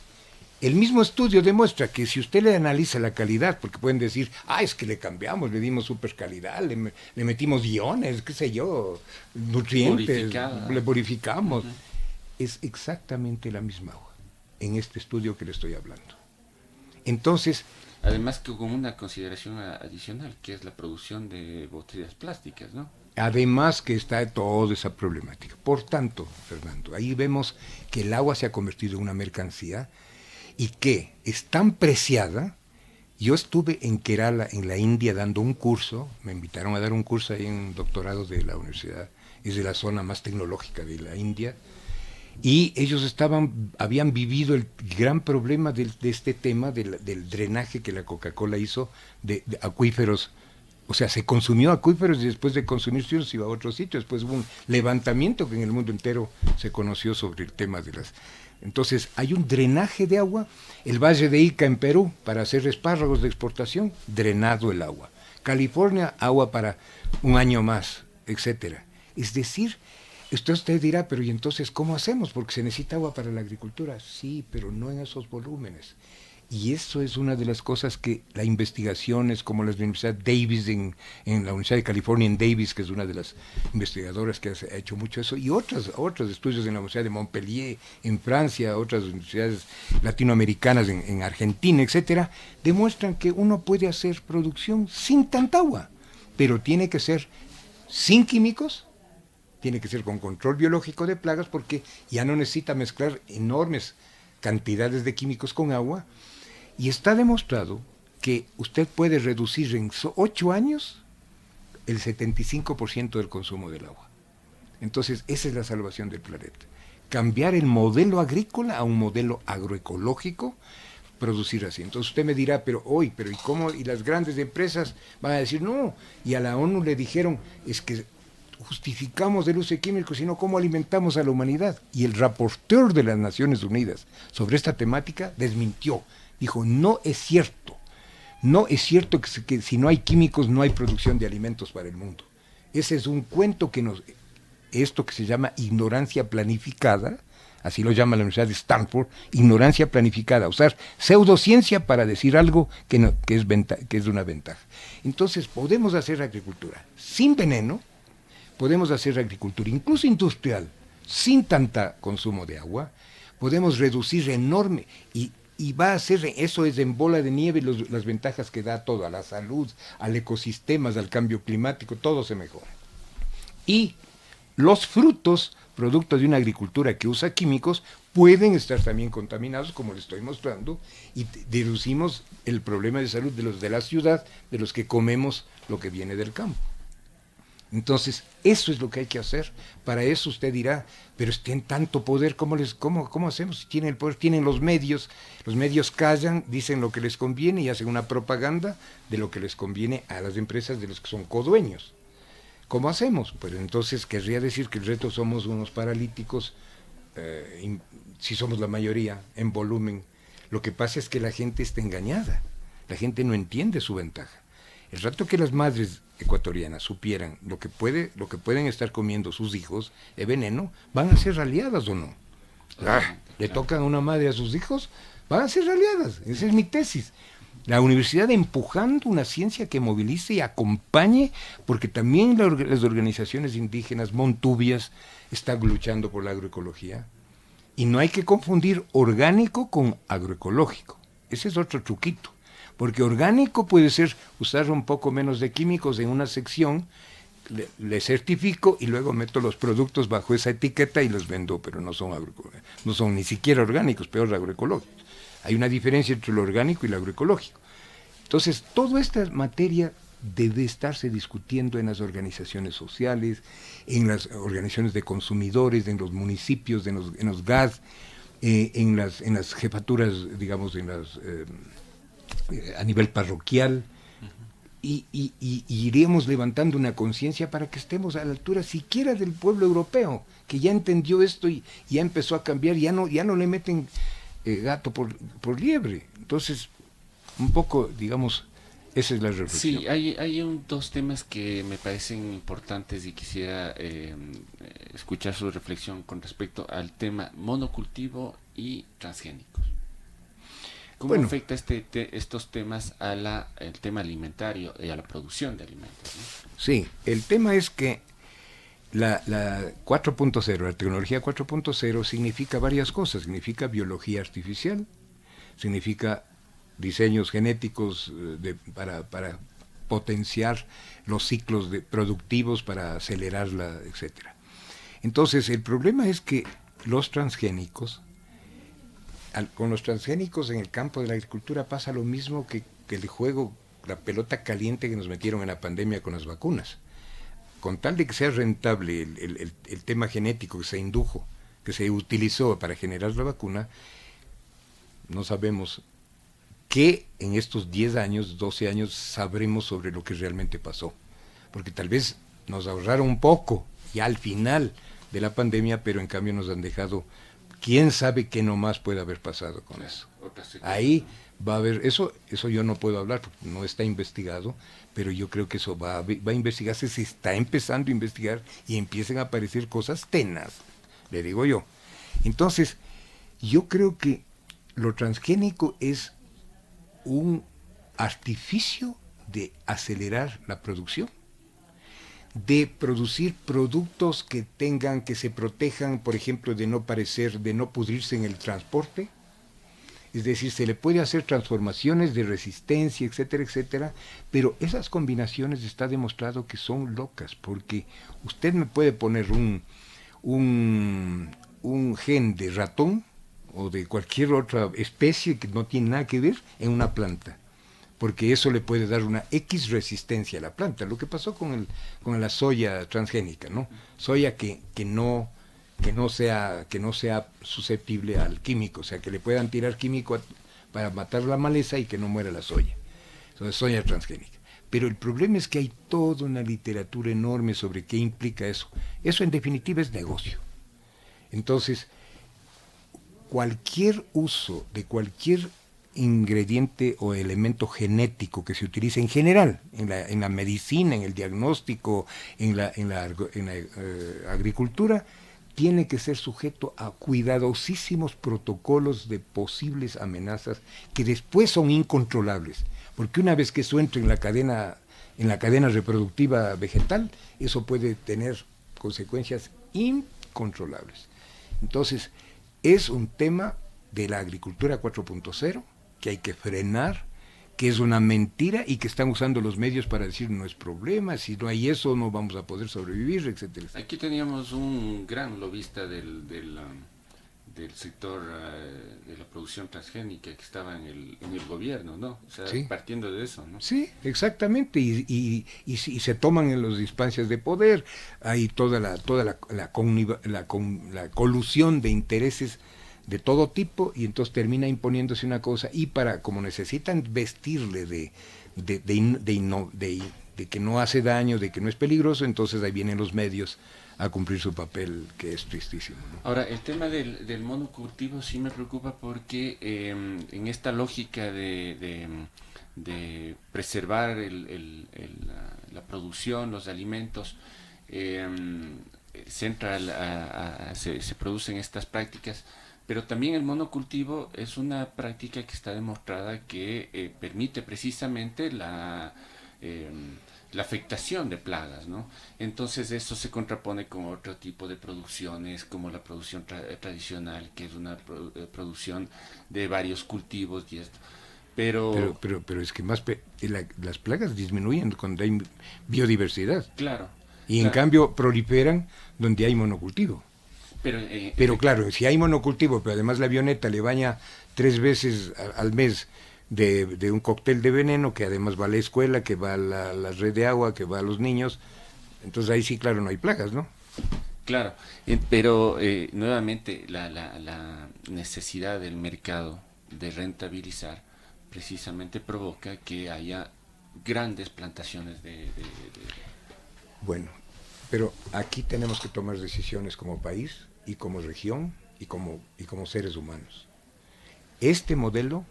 El mismo estudio demuestra que si usted le analiza la calidad, porque pueden decir, es que le cambiamos, le dimos super calidad, le metimos iones, qué sé yo, nutrientes, le purificamos. Uh-huh. Es exactamente la misma agua, en este estudio que le estoy hablando. Entonces, además que con una consideración adicional, que es la producción de botellas plásticas, ¿no? Además que está toda esa problemática. Por tanto, Fernando, ahí vemos que el agua se ha convertido en una mercancía y que es tan preciada Yo estuve en Kerala, en la India, dando un curso, me invitaron a dar un curso ahí en un doctorado de la universidad, es de la zona más tecnológica de la India, y ellos habían vivido el gran problema de este tema del drenaje que la Coca-Cola hizo de acuíferos. O sea, se consumió acuíferos y después de consumirse se iba a otro sitio. Después hubo un levantamiento que en el mundo entero se conoció sobre el tema de las... Entonces, hay un drenaje de agua. El Valle de Ica en Perú, para hacer espárragos de exportación, drenado el agua. California, agua para un año más, etcétera. Es decir, usted dirá, pero ¿y entonces cómo hacemos? Porque se necesita agua para la agricultura. Sí, pero no en esos volúmenes. Y eso es una de las cosas que las investigaciones, como la Universidad Davis en la Universidad de California en Davis, que es una de las investigadoras que ha hecho mucho eso, y otros estudios en la Universidad de Montpellier en Francia, otras universidades latinoamericanas en Argentina, etcétera, demuestran que uno puede hacer producción sin tanta agua, pero tiene que ser sin químicos, tiene que ser con control biológico de plagas, porque ya no necesita mezclar enormes cantidades de químicos con agua. Y está demostrado que usted puede reducir en 8 años el 75% del consumo del agua. Entonces, esa es la salvación del planeta. Cambiar el modelo agrícola a un modelo agroecológico, producir así. Entonces usted me dirá, pero ¿y cómo? Y las grandes empresas van a decir, no, y a la ONU le dijeron, es que justificamos el uso de químicos, sino cómo alimentamos a la humanidad. Y el rapporteur de las Naciones Unidas sobre esta temática desmintió. Dijo, no es cierto que si no hay químicos no hay producción de alimentos para el mundo. Ese es un cuento esto que se llama ignorancia planificada, así lo llama la Universidad de Stanford, ignorancia planificada, usar pseudociencia para decir algo que es una ventaja. Entonces podemos hacer agricultura sin veneno, podemos hacer agricultura incluso industrial, sin tanta consumo de agua, podemos reducir enorme, y va a ser, eso es en bola de nieve las ventajas que da todo, a la salud, al ecosistema, al cambio climático, todo se mejora. Y los frutos, productos de una agricultura que usa químicos, pueden estar también contaminados, como le estoy mostrando, y deducimos el problema de salud de los de la ciudad, de los que comemos lo que viene del campo. Entonces, eso es lo que hay que hacer. Para eso usted dirá, pero tienen tanto poder, ¿cómo hacemos? Si tienen el poder, tienen los medios callan, dicen lo que les conviene y hacen una propaganda de lo que les conviene a las empresas de los que son codueños. ¿Cómo hacemos? Pues entonces querría decir que el resto somos unos paralíticos, si somos la mayoría en volumen. Lo que pasa es que la gente está engañada, la gente no entiende su ventaja. El rato que las madres ecuatorianas supieran lo que pueden estar comiendo sus hijos de veneno, van a ser raliadas o no. Le tocan a una madre a sus hijos, van a ser raliadas. Esa es mi tesis. La universidad empujando una ciencia que movilice y acompañe, porque también las organizaciones indígenas montubias están luchando por la agroecología. Y no hay que confundir orgánico con agroecológico. Ese es otro truquito. Porque orgánico puede ser usar un poco menos de químicos en una sección, le certifico y luego meto los productos bajo esa etiqueta y los vendo, pero no son ni siquiera orgánicos, peor agroecológicos. Hay una diferencia entre lo orgánico y lo agroecológico. Entonces, toda esta materia debe estarse discutiendo en las organizaciones sociales, en las organizaciones de consumidores, en los municipios, en los GAD, en las jefaturas, digamos, a nivel parroquial, y iremos levantando una conciencia para que estemos a la altura siquiera del pueblo europeo, que ya entendió esto y ya empezó a cambiar, ya no le meten gato por liebre. Entonces, un poco, digamos, esa es la reflexión. Sí, hay dos temas que me parecen importantes y quisiera escuchar su reflexión con respecto al tema monocultivo y transgénicos. ¿Cómo afecta estos temas al tema alimentario y a la producción de alimentos, ¿no? Sí, el tema es que la 4.0, la tecnología 4.0 significa varias cosas. Significa biología artificial, significa diseños genéticos para potenciar los ciclos productivos, para acelerarla, etcétera. Entonces, el problema es que los transgénicos, con los transgénicos en el campo de la agricultura pasa lo mismo que el juego, la pelota caliente que nos metieron en la pandemia con las vacunas. Con tal de que sea rentable el tema genético que se indujo, que se utilizó para generar la vacuna, no sabemos qué en estos 10 años, 12 años sabremos sobre lo que realmente pasó. Porque tal vez nos ahorraron un poco ya al final de la pandemia, pero en cambio nos han dejado, quién sabe qué nomás puede haber pasado con eso. Ahí va a haber, eso yo no puedo hablar porque no está investigado, pero yo creo que eso va a investigarse, se está empezando a investigar y empiezan a aparecer cosas tenas, le digo yo. Entonces, yo creo que lo transgénico es un artificio de acelerar la producción, de producir productos que tengan, que se protejan, por ejemplo, de no pudrirse en el transporte. Es decir, se le puede hacer transformaciones de resistencia, etcétera, etcétera, pero esas combinaciones está demostrado que son locas, porque usted me puede poner un gen de ratón o de cualquier otra especie que no tiene nada que ver en una planta, porque eso le puede dar una X resistencia a la planta. Lo que pasó con la soya transgénica, ¿no? Soya que no sea susceptible al químico, o sea, que le puedan tirar químico para matar la maleza y que no muera la soya. Entonces, soya transgénica. Pero el problema es que hay toda una literatura enorme sobre qué implica eso. Eso en definitiva es negocio. Entonces, cualquier uso de cualquier ingrediente o elemento genético que se utilice en general, en la medicina, en el diagnóstico, en la agricultura, tiene que ser sujeto a cuidadosísimos protocolos de posibles amenazas que después son incontrolables, porque una vez que eso entra en la cadena reproductiva vegetal, eso puede tener consecuencias incontrolables. Entonces, es un tema de la agricultura 4.0 que hay que frenar, que es una mentira y que están usando los medios para decir no es problema, si no hay eso no vamos a poder sobrevivir, etcétera, etcétera. Aquí teníamos un gran lobista del sector de la producción transgénica que estaba en el gobierno, ¿no? O sea, sí, partiendo de eso, ¿no? Sí, exactamente, y se toman en las instancias de poder, hay toda la colusión de intereses de todo tipo, y entonces termina imponiéndose una cosa, y como necesitan vestirle de que no hace daño, de que no es peligroso, entonces ahí vienen los medios a cumplir su papel, que es tristísimo, ¿no? Ahora, el tema del monocultivo sí me preocupa porque en esta lógica de preservar la producción, los alimentos, se producen estas prácticas, pero también el monocultivo es una práctica que está demostrada que permite precisamente la afectación de plagas, ¿no? Entonces eso se contrapone con otro tipo de producciones, como la producción tradicional, que es una producción de varios cultivos y esto. Pero es que las plagas disminuyen cuando hay biodiversidad. Claro. Y en cambio proliferan donde hay monocultivo. Pero claro, si hay monocultivo, pero además la avioneta le baña 3 veces al mes de un cóctel de veneno, que además va a la escuela, que va a la red de agua, que va a los niños, entonces ahí sí, claro, no hay plagas, ¿no? Claro, pero nuevamente la necesidad del mercado de rentabilizar precisamente provoca que haya grandes plantaciones de... Bueno, pero aquí tenemos que tomar decisiones como país y como región y como seres humanos. Este modelo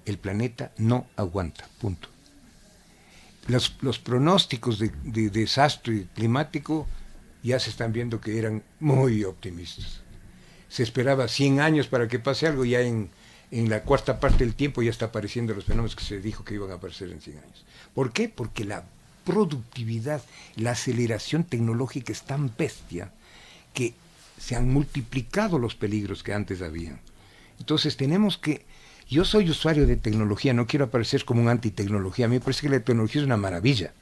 el planeta no aguanta, punto. Los pronósticos de desastre climático ya se están viendo que eran muy optimistas. Se esperaba 100 años para que pase algo, ya en la cuarta parte del tiempo ya está apareciendo los fenómenos que se dijo que iban a aparecer en 100 años. ¿Por qué? Porque la productividad, la aceleración tecnológica es tan bestia que se han multiplicado los peligros que antes habían. Entonces tenemos que... Yo soy usuario de tecnología, no quiero aparecer como un antitecnología, a mí me parece que la tecnología es una maravilla.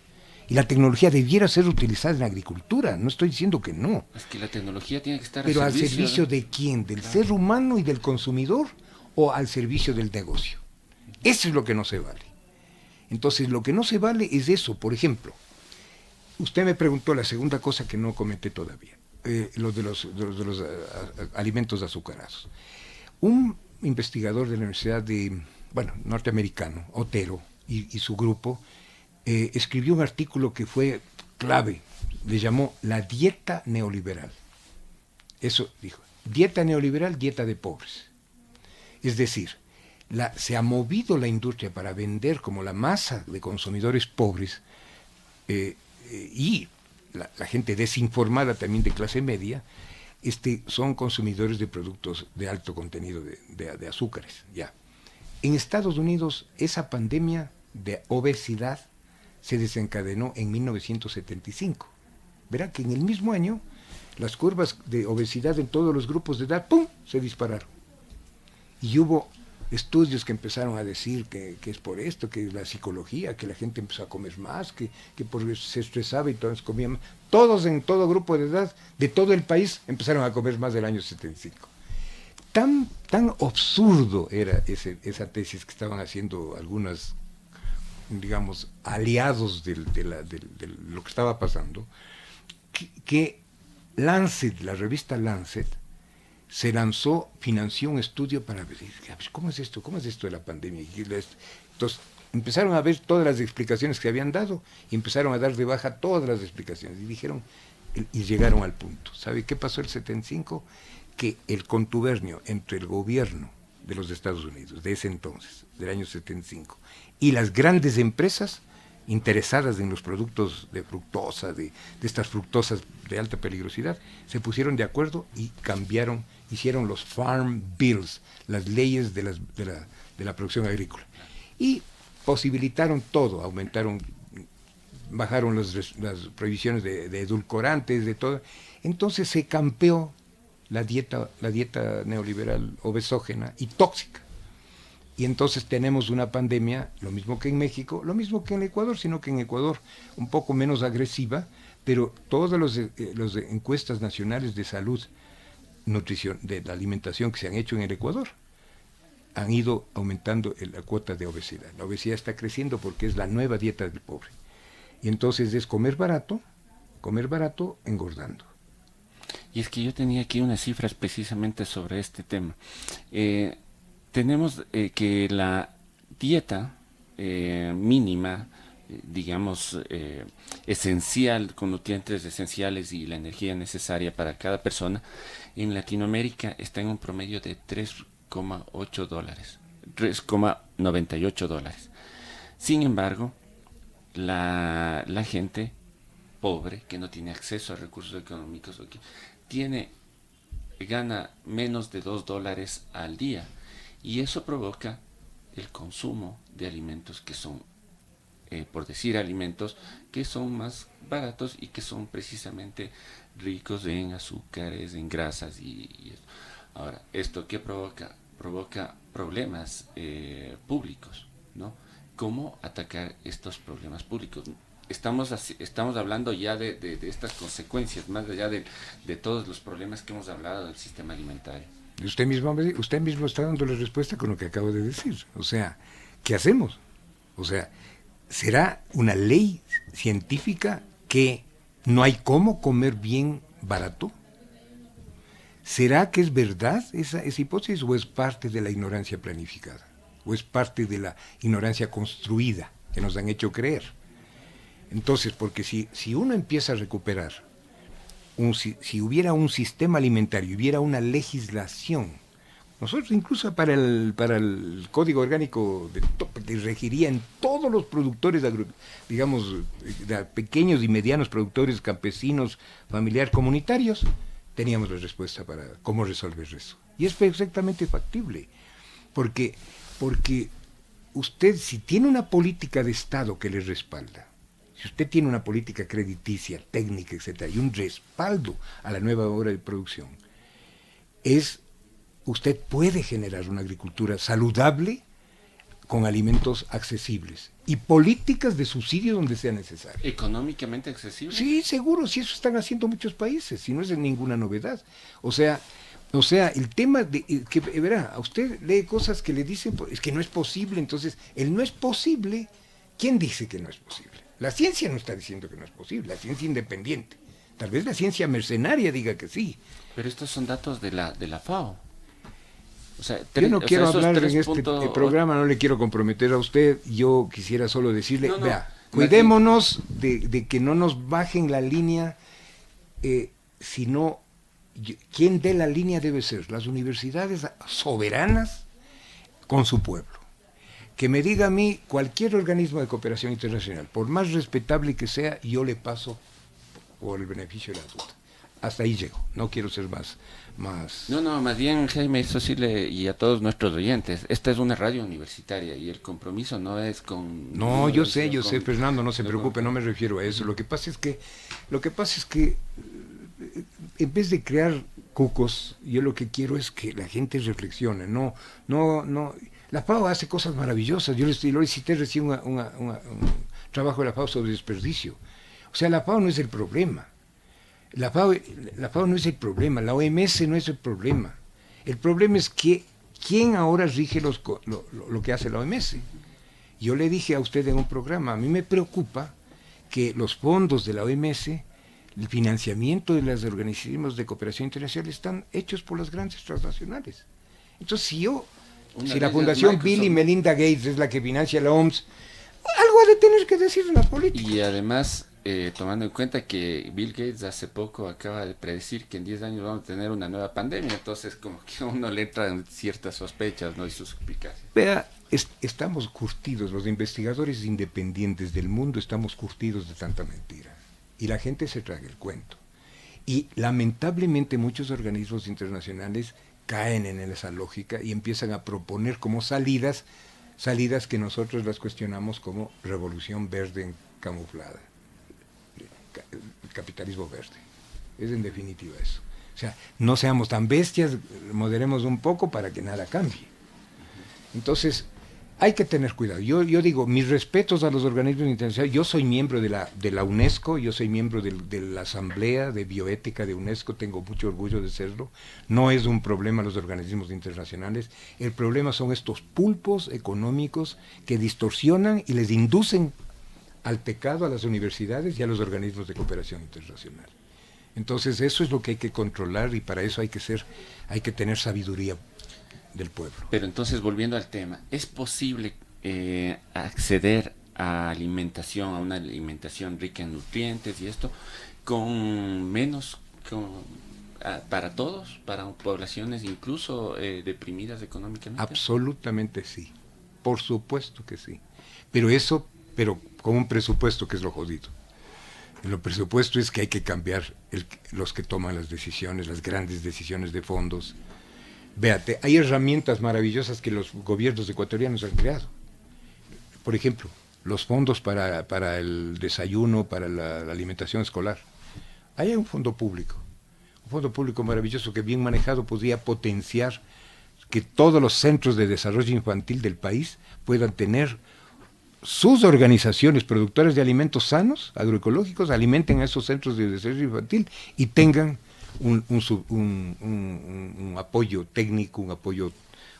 Y la tecnología debiera ser utilizada en la agricultura, no estoy diciendo que no. Es que la tecnología tiene que estar pero al servicio de quién, del ser humano y del consumidor, o al servicio del negocio. Eso es lo que no se vale. Entonces, lo que no se vale es eso. Por ejemplo, usted me preguntó la segunda cosa que no comenté todavía, lo de los alimentos azucarados. Un investigador de la Universidad norteamericano, Otero, y su grupo, escribió un artículo que fue clave, le llamó la dieta neoliberal. Eso dijo, dieta neoliberal, dieta de pobres. Es decir, se ha movido la industria para vender como la masa de consumidores pobres y la gente desinformada también de clase media, son consumidores de productos de alto contenido de azúcares. Ya. En Estados Unidos, esa pandemia de obesidad se desencadenó en 1975. Verá que en el mismo año las curvas de obesidad en todos los grupos de edad, ¡pum!, se dispararon. Y hubo estudios que empezaron a decir que es por esto, que la psicología, que la gente empezó a comer más, que porque se estresaba y todos comían más. Todos en todo grupo de edad de todo el país empezaron a comer más del año 75. Tan absurdo era esa tesis que estaban haciendo algunas, digamos, aliados de lo que estaba pasando, que Lancet, la revista Lancet, se lanzó, financió un estudio para ver, ¿cómo es esto de la pandemia? Entonces empezaron a ver todas las explicaciones que habían dado y empezaron a dar de baja todas las explicaciones y llegaron al punto. ¿Sabe qué pasó el 75? Que el contubernio entre el gobierno de los Estados Unidos de ese entonces, del año 75, y las grandes empresas interesadas en los productos de fructosa, de estas fructosas de alta peligrosidad, se pusieron de acuerdo y hicieron los Farm Bills, las leyes de la producción agrícola. Y posibilitaron todo, bajaron las prohibiciones de edulcorantes, de todo. Entonces se campeó la dieta neoliberal obesógena y tóxica. Y entonces tenemos una pandemia, lo mismo que en México, lo mismo que en Ecuador, sino que en Ecuador un poco menos agresiva, pero todas las encuestas nacionales de salud, nutrición, de la alimentación que se han hecho en el Ecuador, han ido aumentando la cuota de obesidad. La obesidad está creciendo porque es la nueva dieta del pobre. Y entonces es comer barato, engordando. Y es que yo tenía aquí unas cifras precisamente sobre este tema. Tenemos que la dieta mínima, digamos, esencial, con nutrientes esenciales y la energía necesaria para cada persona, en Latinoamérica está en un promedio de $3,98. Sin embargo, la gente pobre, que no tiene acceso a recursos económicos, gana menos de $2 al día. Y eso provoca el consumo de alimentos que son, por decir alimentos, que son más baratos y que son precisamente ricos en azúcares, en grasas y eso. Ahora, ¿esto qué provoca? Provoca problemas públicos, ¿no? ¿Cómo atacar estos problemas públicos? Estamos hablando ya de estas consecuencias, más allá de todos los problemas que hemos hablado del sistema alimentario. Usted mismo está dando la respuesta con lo que acabo de decir. O sea, ¿qué hacemos? O sea, ¿será una ley científica que no hay cómo comer bien barato? ¿Será que es verdad esa hipótesis o es parte de la ignorancia planificada? ¿O es parte de la ignorancia construida que nos han hecho creer? Entonces, porque si uno empieza a recuperar, si hubiera un sistema alimentario, hubiera una legislación, nosotros incluso para el Código Orgánico que regiría en todos los productores, digamos, de pequeños y medianos productores, campesinos, familiares, comunitarios, teníamos la respuesta para cómo resolver eso. Y es perfectamente factible, porque usted, si tiene una política de Estado que le respalda, si usted tiene una política crediticia, técnica, etcétera, y un respaldo a la nueva obra de producción, usted puede generar una agricultura saludable con alimentos accesibles y políticas de subsidio donde sea necesario. ¿Económicamente accesible? Sí, seguro, si eso están haciendo muchos países, si no es ninguna novedad. O sea, el tema de que verá, a usted lee cosas que le dicen, es que no es posible, entonces el no es posible ¿Quién dice que no es posible? La ciencia no está diciendo que no es posible, la ciencia independiente. Tal vez la ciencia mercenaria diga que sí. Pero estos son datos de la FAO. O sea, yo no quiero hablar en este puntos... programa, no le quiero comprometer a usted, yo quisiera solo decirle, No, vea, cuidémonos de que no nos bajen la línea, sino quien dé la línea debe ser las universidades soberanas con su pueblo. Que me diga a mí cualquier organismo de cooperación internacional, por más respetable que sea, yo le paso por el beneficio de la duda. Hasta ahí llego, no quiero ser más... No, más bien, Jaime, eso sí y a todos nuestros oyentes, esta es una radio universitaria y el compromiso no es con... No, yo sé, Fernando, no se preocupe, no me refiero a eso. Lo que pasa es que en vez de crear cucos, yo lo que quiero es que la gente reflexione, no, la FAO hace cosas maravillosas. Yo le cité recién un trabajo de la FAO sobre desperdicio. O sea, la FAO no es el problema. La FAO no es el problema, la OMS no es el problema. El problema es que ¿quién ahora rige lo que hace la OMS? Yo le dije a usted en un programa, a mí me preocupa que los fondos de la OMS, el financiamiento de los organismos de cooperación internacional están hechos por las grandes transnacionales. Entonces, si la Fundación Bill y Melinda Gates es la que financia la OMS, algo ha de tener que decir en las políticas. Y además, tomando en cuenta que Bill Gates hace poco acaba de predecir que en 10 años vamos a tener una nueva pandemia, entonces como que a uno le entran ciertas sospechas, ¿no? Y sus suspicacias. Vea, estamos curtidos, los investigadores independientes del mundo estamos curtidos de tanta mentira. Y la gente se traga el cuento. Y lamentablemente muchos organismos internacionales caen en esa lógica y empiezan a proponer como salidas que nosotros las cuestionamos como revolución verde camuflada, el capitalismo verde. Es en definitiva eso. O sea, no seamos tan bestias, moderemos un poco para que nada cambie. Entonces, hay que tener cuidado. Yo digo, mis respetos a los organismos internacionales. Yo soy miembro de la UNESCO, yo soy miembro de la Asamblea de Bioética de UNESCO, tengo mucho orgullo de serlo. No es un problema los organismos internacionales. El problema son estos pulpos económicos que distorsionan y les inducen al pecado a las universidades y a los organismos de cooperación internacional. Entonces, eso es lo que hay que controlar y para eso hay que tener sabiduría del pueblo. Pero entonces, volviendo al tema, ¿es posible acceder a una alimentación rica en nutrientes y esto con menos, para todos, para poblaciones incluso deprimidas económicamente? Absolutamente sí, por supuesto que sí, pero con un presupuesto que es lo jodido. El presupuesto es que hay que cambiar los que toman las decisiones, las grandes decisiones de fondos. Véate, hay herramientas maravillosas que los gobiernos ecuatorianos han creado. Por ejemplo, los fondos para el desayuno, para la alimentación escolar. Ahí hay un fondo público maravilloso que bien manejado podría potenciar que todos los centros de desarrollo infantil del país puedan tener sus organizaciones productoras de alimentos sanos, agroecológicos, alimenten a esos centros de desarrollo infantil y tengan un apoyo técnico, un apoyo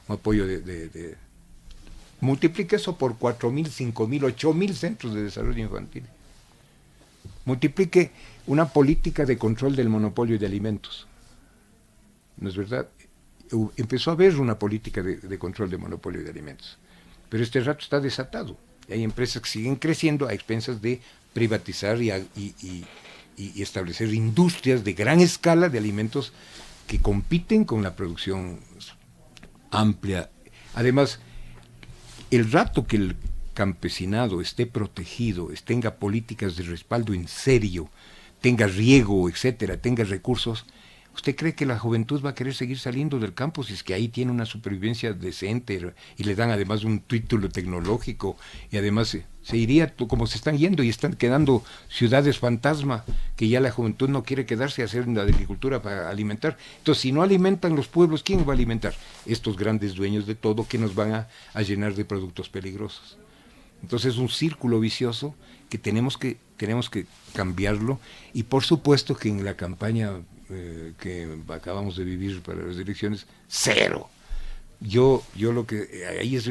de multiplique eso por 4.000, 5.000, 8.000 centros de desarrollo infantil. Multiplique una política de control del monopolio de alimentos. ¿No es verdad? Empezó a haber una política de control del monopolio de alimentos, pero este rato está desatado. Hay empresas que siguen creciendo a expensas de privatizar y establecer industrias de gran escala de alimentos que compiten con la producción amplia. Además, el rato que el campesinado esté protegido, tenga políticas de respaldo en serio, tenga riego, etcétera, tenga recursos, ¿usted cree que la juventud va a querer seguir saliendo del campo si es que ahí tiene una supervivencia decente y le dan además un título tecnológico y además se iría como se están yendo y están quedando ciudades fantasma que ya la juventud no quiere quedarse a hacer la agricultura para alimentar? Entonces, si no alimentan los pueblos, ¿quién va a alimentar? Estos grandes dueños de todo que nos van a llenar de productos peligrosos. Entonces, es un círculo vicioso que tenemos que cambiarlo y por supuesto que en la campaña que acabamos de vivir para las elecciones, cero. Yo lo que ahí es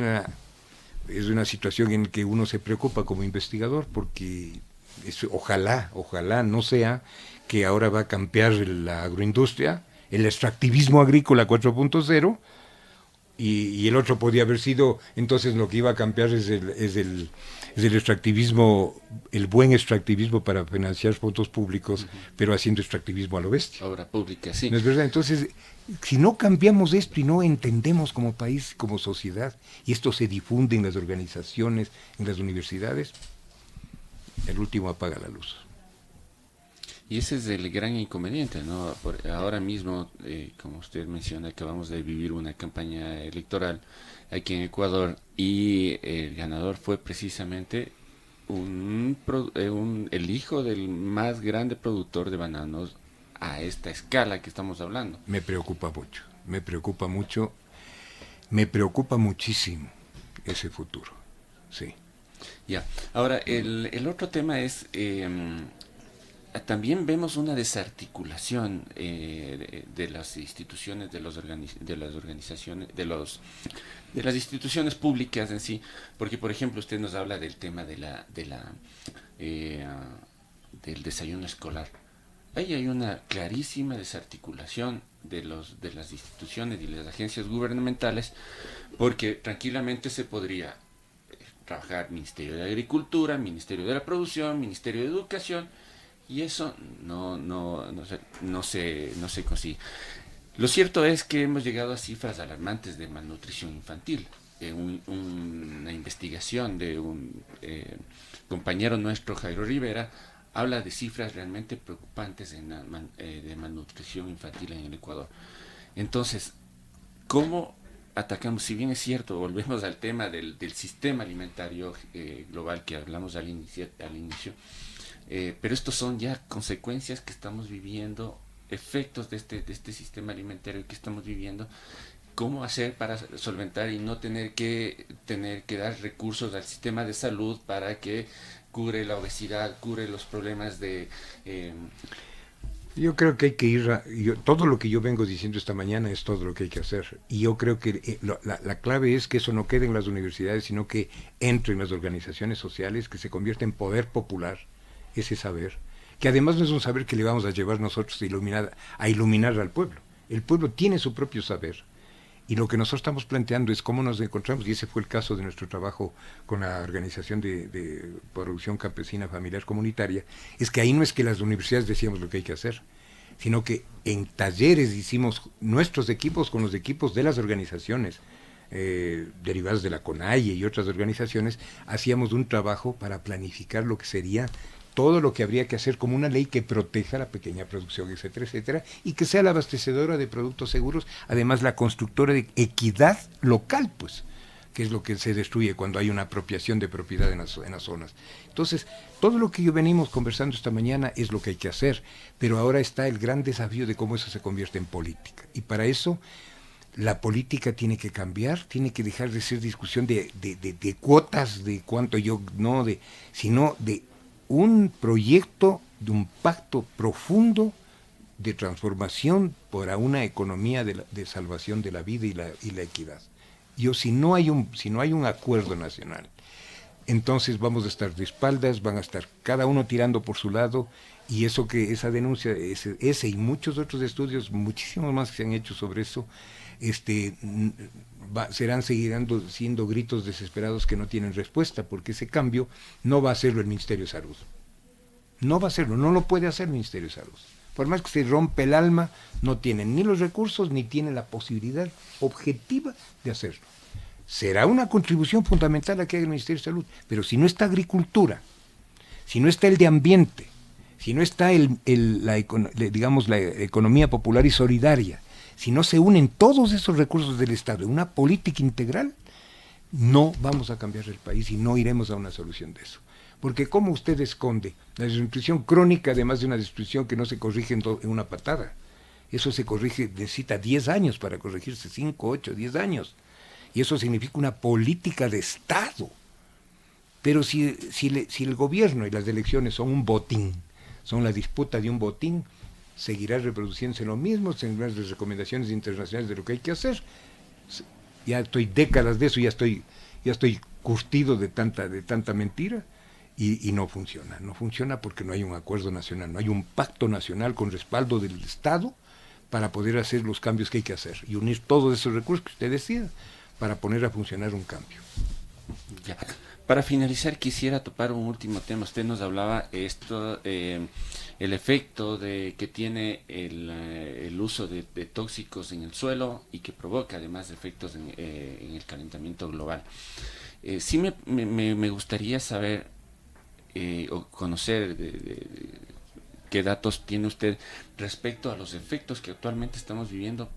es una situación en que uno se preocupa como investigador porque ojalá no sea que ahora va a campear la agroindustria, el extractivismo agrícola 4.0, y el otro podía haber sido, entonces lo que iba a cambiar es el extractivismo, el buen extractivismo para financiar fondos públicos, pero haciendo extractivismo a lo bestia. Obra pública, sí. ¿No es verdad? Entonces, si no cambiamos esto y no entendemos como país, como sociedad, y esto se difunde en las organizaciones, en las universidades, el último apaga la luz. Y ese es el gran inconveniente, ¿no? Ahora mismo, como usted menciona, acabamos de vivir una campaña electoral aquí en Ecuador y el ganador fue precisamente el hijo del más grande productor de bananos a esta escala que estamos hablando. Me preocupa muchísimo ese futuro, sí. Ya, ahora el otro tema es... también vemos una desarticulación de las instituciones, de las organizaciones, de las instituciones públicas en sí, porque por ejemplo usted nos habla del tema del desayuno escolar. Ahí hay una clarísima desarticulación de las instituciones y las agencias gubernamentales, porque tranquilamente se podría trabajar Ministerio de Agricultura, Ministerio de la Producción, Ministerio de Educación, y eso no se consigue. Lo cierto es que hemos llegado a cifras alarmantes de malnutrición infantil. Una investigación de un compañero nuestro, Jairo Rivera, habla de cifras realmente preocupantes de malnutrición infantil en el Ecuador. Entonces, ¿cómo atacamos? Si bien es cierto, volvemos al tema del sistema alimentario global que hablamos al inicio, pero estos son ya consecuencias que estamos viviendo, efectos de este sistema alimentario que estamos viviendo. ¿Cómo hacer para solventar y no tener que dar recursos al sistema de salud para que cure la obesidad, cure los problemas de... Yo creo que hay que ir todo lo que yo vengo diciendo esta mañana es todo lo que hay que hacer. Y yo creo que la clave es que eso no quede en las universidades, sino que entre en las organizaciones sociales, que se convierta en poder popular, ese saber, que además no es un saber que le vamos a llevar nosotros a iluminar al pueblo. El pueblo tiene su propio saber. Y lo que nosotros estamos planteando es cómo nos encontramos, y ese fue el caso de nuestro trabajo con la Organización de Producción Campesina Familiar Comunitaria, es que ahí no es que las universidades decíamos lo que hay que hacer, sino que en talleres hicimos nuestros equipos con los equipos de las organizaciones derivadas de la CONAIE y otras organizaciones, hacíamos un trabajo para planificar lo que sería todo lo que habría que hacer como una ley que proteja la pequeña producción, etcétera, etcétera, y que sea la abastecedora de productos seguros, además la constructora de equidad local, pues, que es lo que se destruye cuando hay una apropiación de propiedad en las zonas. Entonces, todo lo que yo venimos conversando esta mañana es lo que hay que hacer, pero ahora está el gran desafío de cómo eso se convierte en política, y para eso la política tiene que cambiar, tiene que dejar de ser discusión de cuotas, de cuánto sino de un proyecto de un pacto profundo de transformación para una economía de salvación de la vida y la equidad. Si no hay un acuerdo nacional, entonces vamos a estar de espaldas, van a estar cada uno tirando por su lado, y esa denuncia, ese y muchos otros estudios, muchísimos más que se han hecho sobre eso, seguirán siendo gritos desesperados que no tienen respuesta, porque ese cambio no va a hacerlo el Ministerio de Salud. No va a hacerlo, no lo puede hacer el Ministerio de Salud. Por más que se rompe el alma, no tienen ni los recursos ni tienen la posibilidad objetiva de hacerlo. Será una contribución fundamental la que haga el Ministerio de Salud, pero si no está agricultura, si no está el de ambiente, si no está la economía popular y solidaria, si no se unen todos esos recursos del Estado en una política integral, no vamos a cambiar el país y no iremos a una solución de eso. Porque ¿cómo usted esconde la desnutrición crónica, además de una desnutrición que no se corrige en una patada? Eso se corrige, necesita 10 años para corregirse, 5, 8, 10 años. Y eso significa una política de Estado. Pero si el gobierno y las elecciones son un botín, son la disputa de un botín, seguirá reproduciéndose lo mismo, tendrán las recomendaciones internacionales de lo que hay que hacer. Ya estoy décadas de eso, ya estoy curtido de tanta mentira y no funciona porque no hay un acuerdo nacional, no hay un pacto nacional con respaldo del Estado para poder hacer los cambios que hay que hacer y unir todos esos recursos que usted decía para poner a funcionar un cambio. Ya. Para finalizar, quisiera topar un último tema. Usted nos hablaba el efecto que tiene el uso de tóxicos en el suelo y que provoca además efectos en el calentamiento global. Sí me gustaría saber o conocer qué datos tiene usted respecto a los efectos que actualmente estamos viviendo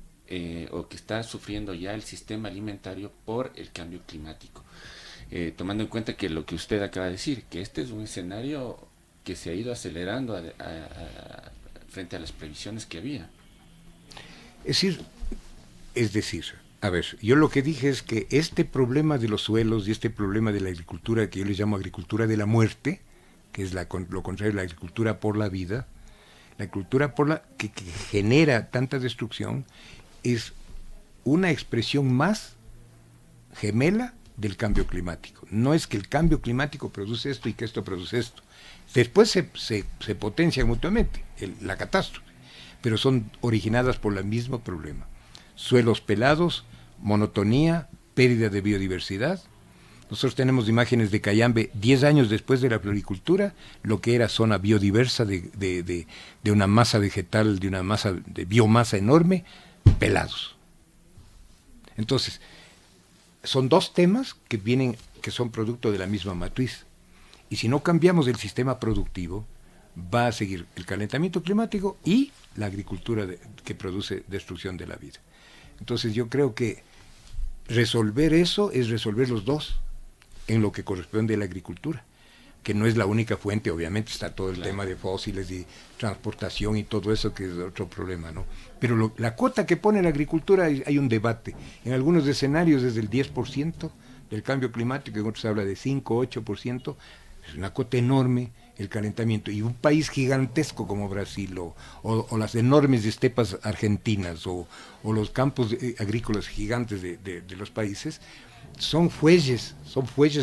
o que está sufriendo ya el sistema alimentario por el cambio climático. Tomando en cuenta que lo que usted acaba de decir, que este es un escenario que se ha ido acelerando frente a las previsiones que había. Es decir, a ver, yo lo que dije es que este problema de los suelos y este problema de la agricultura, que yo le llamo agricultura de la muerte, que es lo contrario de la agricultura por la vida, la agricultura que genera tanta destrucción, es una expresión más gemela del cambio climático. No es que el cambio climático produce esto y que esto produce esto. Después se potencian mutuamente la catástrofe, pero son originadas por el mismo problema. Suelos pelados, monotonía, pérdida de biodiversidad. Nosotros tenemos imágenes de Cayambe 10 años después de la floricultura, lo que era zona biodiversa de una masa vegetal, de una masa de biomasa enorme, pelados. Entonces, son dos temas que son producto de la misma matriz. Y si no cambiamos el sistema productivo, va a seguir el calentamiento climático y la agricultura que produce destrucción de la vida. Entonces yo creo que resolver eso es resolver los dos en lo que corresponde a la agricultura, que no es la única fuente, obviamente está todo el tema de fósiles y transportación y todo eso, que es otro problema, ¿no? Pero la cuota que pone la agricultura, hay un debate. En algunos escenarios es del 10% del cambio climático, en otros se habla de 5, 8%, es una cuota enorme el calentamiento. Y un país gigantesco como Brasil, o las enormes estepas argentinas, o los campos agrícolas gigantes de los países, son fuelles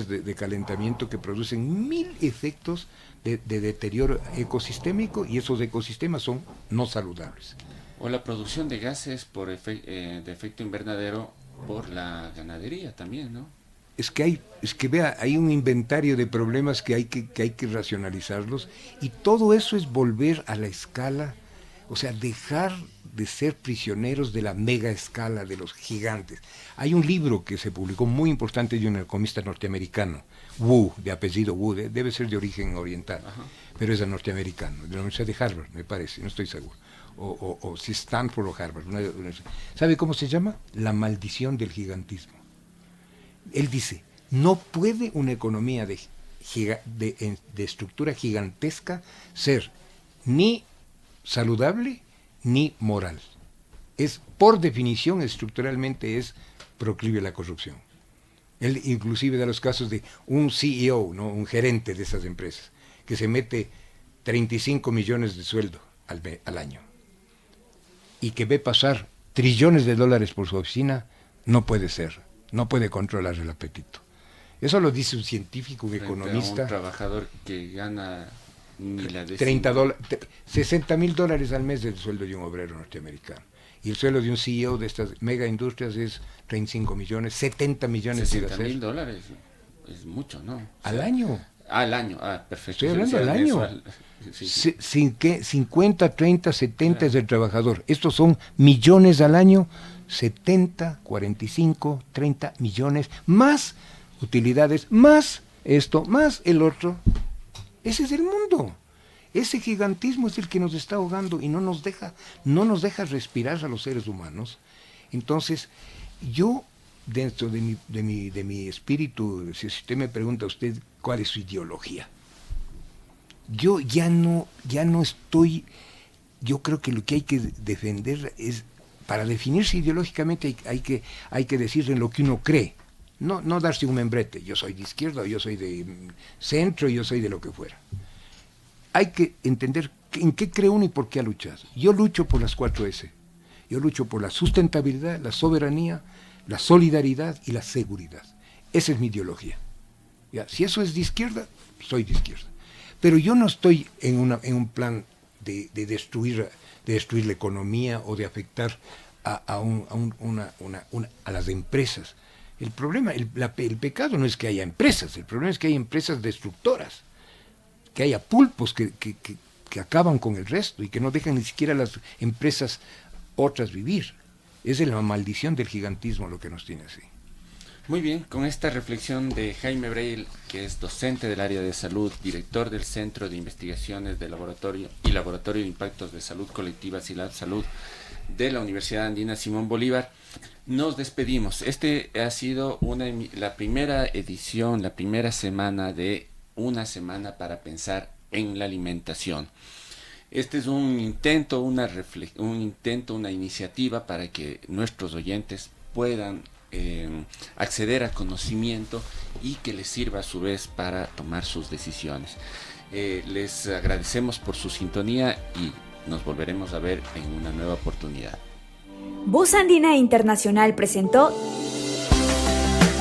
de calentamiento que producen 1000 efectos de deterioro ecosistémico, y esos ecosistemas son no saludables. O la producción de gases de efecto invernadero por la ganadería también, ¿no? Es que vea, hay un inventario de problemas que hay que racionalizarlos, y todo eso es volver a la escala, o sea, dejar de ser prisioneros de la mega escala de los gigantes. Hay un libro que se publicó muy importante de un economista norteamericano, Wu, de apellido Wu, debe ser de origen oriental, ajá, pero es norteamericano, de la Universidad de Harvard, me parece, no estoy seguro, o si Stanford o Harvard. ¿Sabe cómo se llama? La maldición del gigantismo. Él dice, no puede una economía de estructura gigantesca ser ni saludable ni moral. Por definición, estructuralmente es proclive a la corrupción. Él inclusive da los casos de un CEO, ¿no?, un gerente de esas empresas, que se mete 35 millones de sueldo al año y que ve pasar trillones de dólares por su oficina. No puede ser, no puede controlar el apetito. Eso lo dice un científico, un economista. Un trabajador que gana $60,000 al mes del sueldo de un obrero norteamericano. Y el sueldo de un CEO de estas mega industrias es 35 millones, 70 millones. $60,000 es mucho, ¿no? ¿Al año? Al año, perfecto. Estoy hablando al año. Sí. 50, 30, 70 es del trabajador. Estos son millones al año, 70, 45, 30 millones, más utilidades, más esto, más el otro. Ese es el mundo. Ese gigantismo es el que nos está ahogando y no nos deja respirar a los seres humanos. Entonces, yo, dentro de mi espíritu, si usted me pregunta a usted cuál es su ideología, yo ya no estoy. Yo creo que lo que hay que defender es, para definirse ideológicamente, hay que decir en lo que uno cree. No darse un membrete, yo soy de izquierda, yo soy de centro, yo soy de lo que fuera. Hay que entender en qué cree uno y por qué ha luchado. Yo lucho por las 4S. Yo lucho por la sustentabilidad, la soberanía, la solidaridad y la seguridad. Esa es mi ideología. Ya, si eso es de izquierda, soy de izquierda. Pero yo no estoy en un plan de destruir la economía o de afectar a las empresas. El problema, el pecado no es que haya empresas, el problema es que hay empresas destructoras, que haya pulpos que acaban con el resto y que no dejan ni siquiera las empresas otras vivir. Es la maldición del gigantismo lo que nos tiene así. Muy bien, con esta reflexión de Jaime Breil, que es docente del área de salud, director del Centro de Investigaciones de Laboratorio de Impactos de Salud Colectiva SILAB Salud de la Universidad Andina Simón Bolívar, nos despedimos. Este ha sido la primera edición, la primera semana de una semana para pensar en la alimentación. Este es un intento, una iniciativa para que nuestros oyentes puedan acceder a conocimiento y que les sirva a su vez para tomar sus decisiones. Les agradecemos por su sintonía y nos volveremos a ver en una nueva oportunidad. Voz Andina Internacional presentó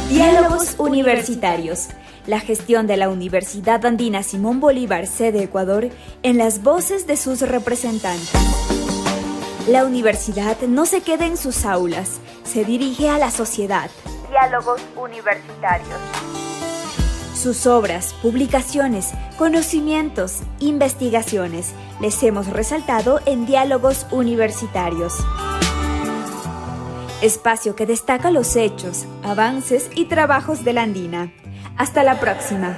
Diálogos Universitarios, la gestión de la Universidad Andina Simón Bolívar, sede Ecuador, en las voces de sus representantes. La universidad no se queda en sus aulas, se dirige a la sociedad. Diálogos Universitarios. Sus obras, publicaciones, conocimientos, investigaciones, les hemos resaltado en Diálogos Universitarios. Espacio que destaca los hechos, avances y trabajos de la Andina. Hasta la próxima.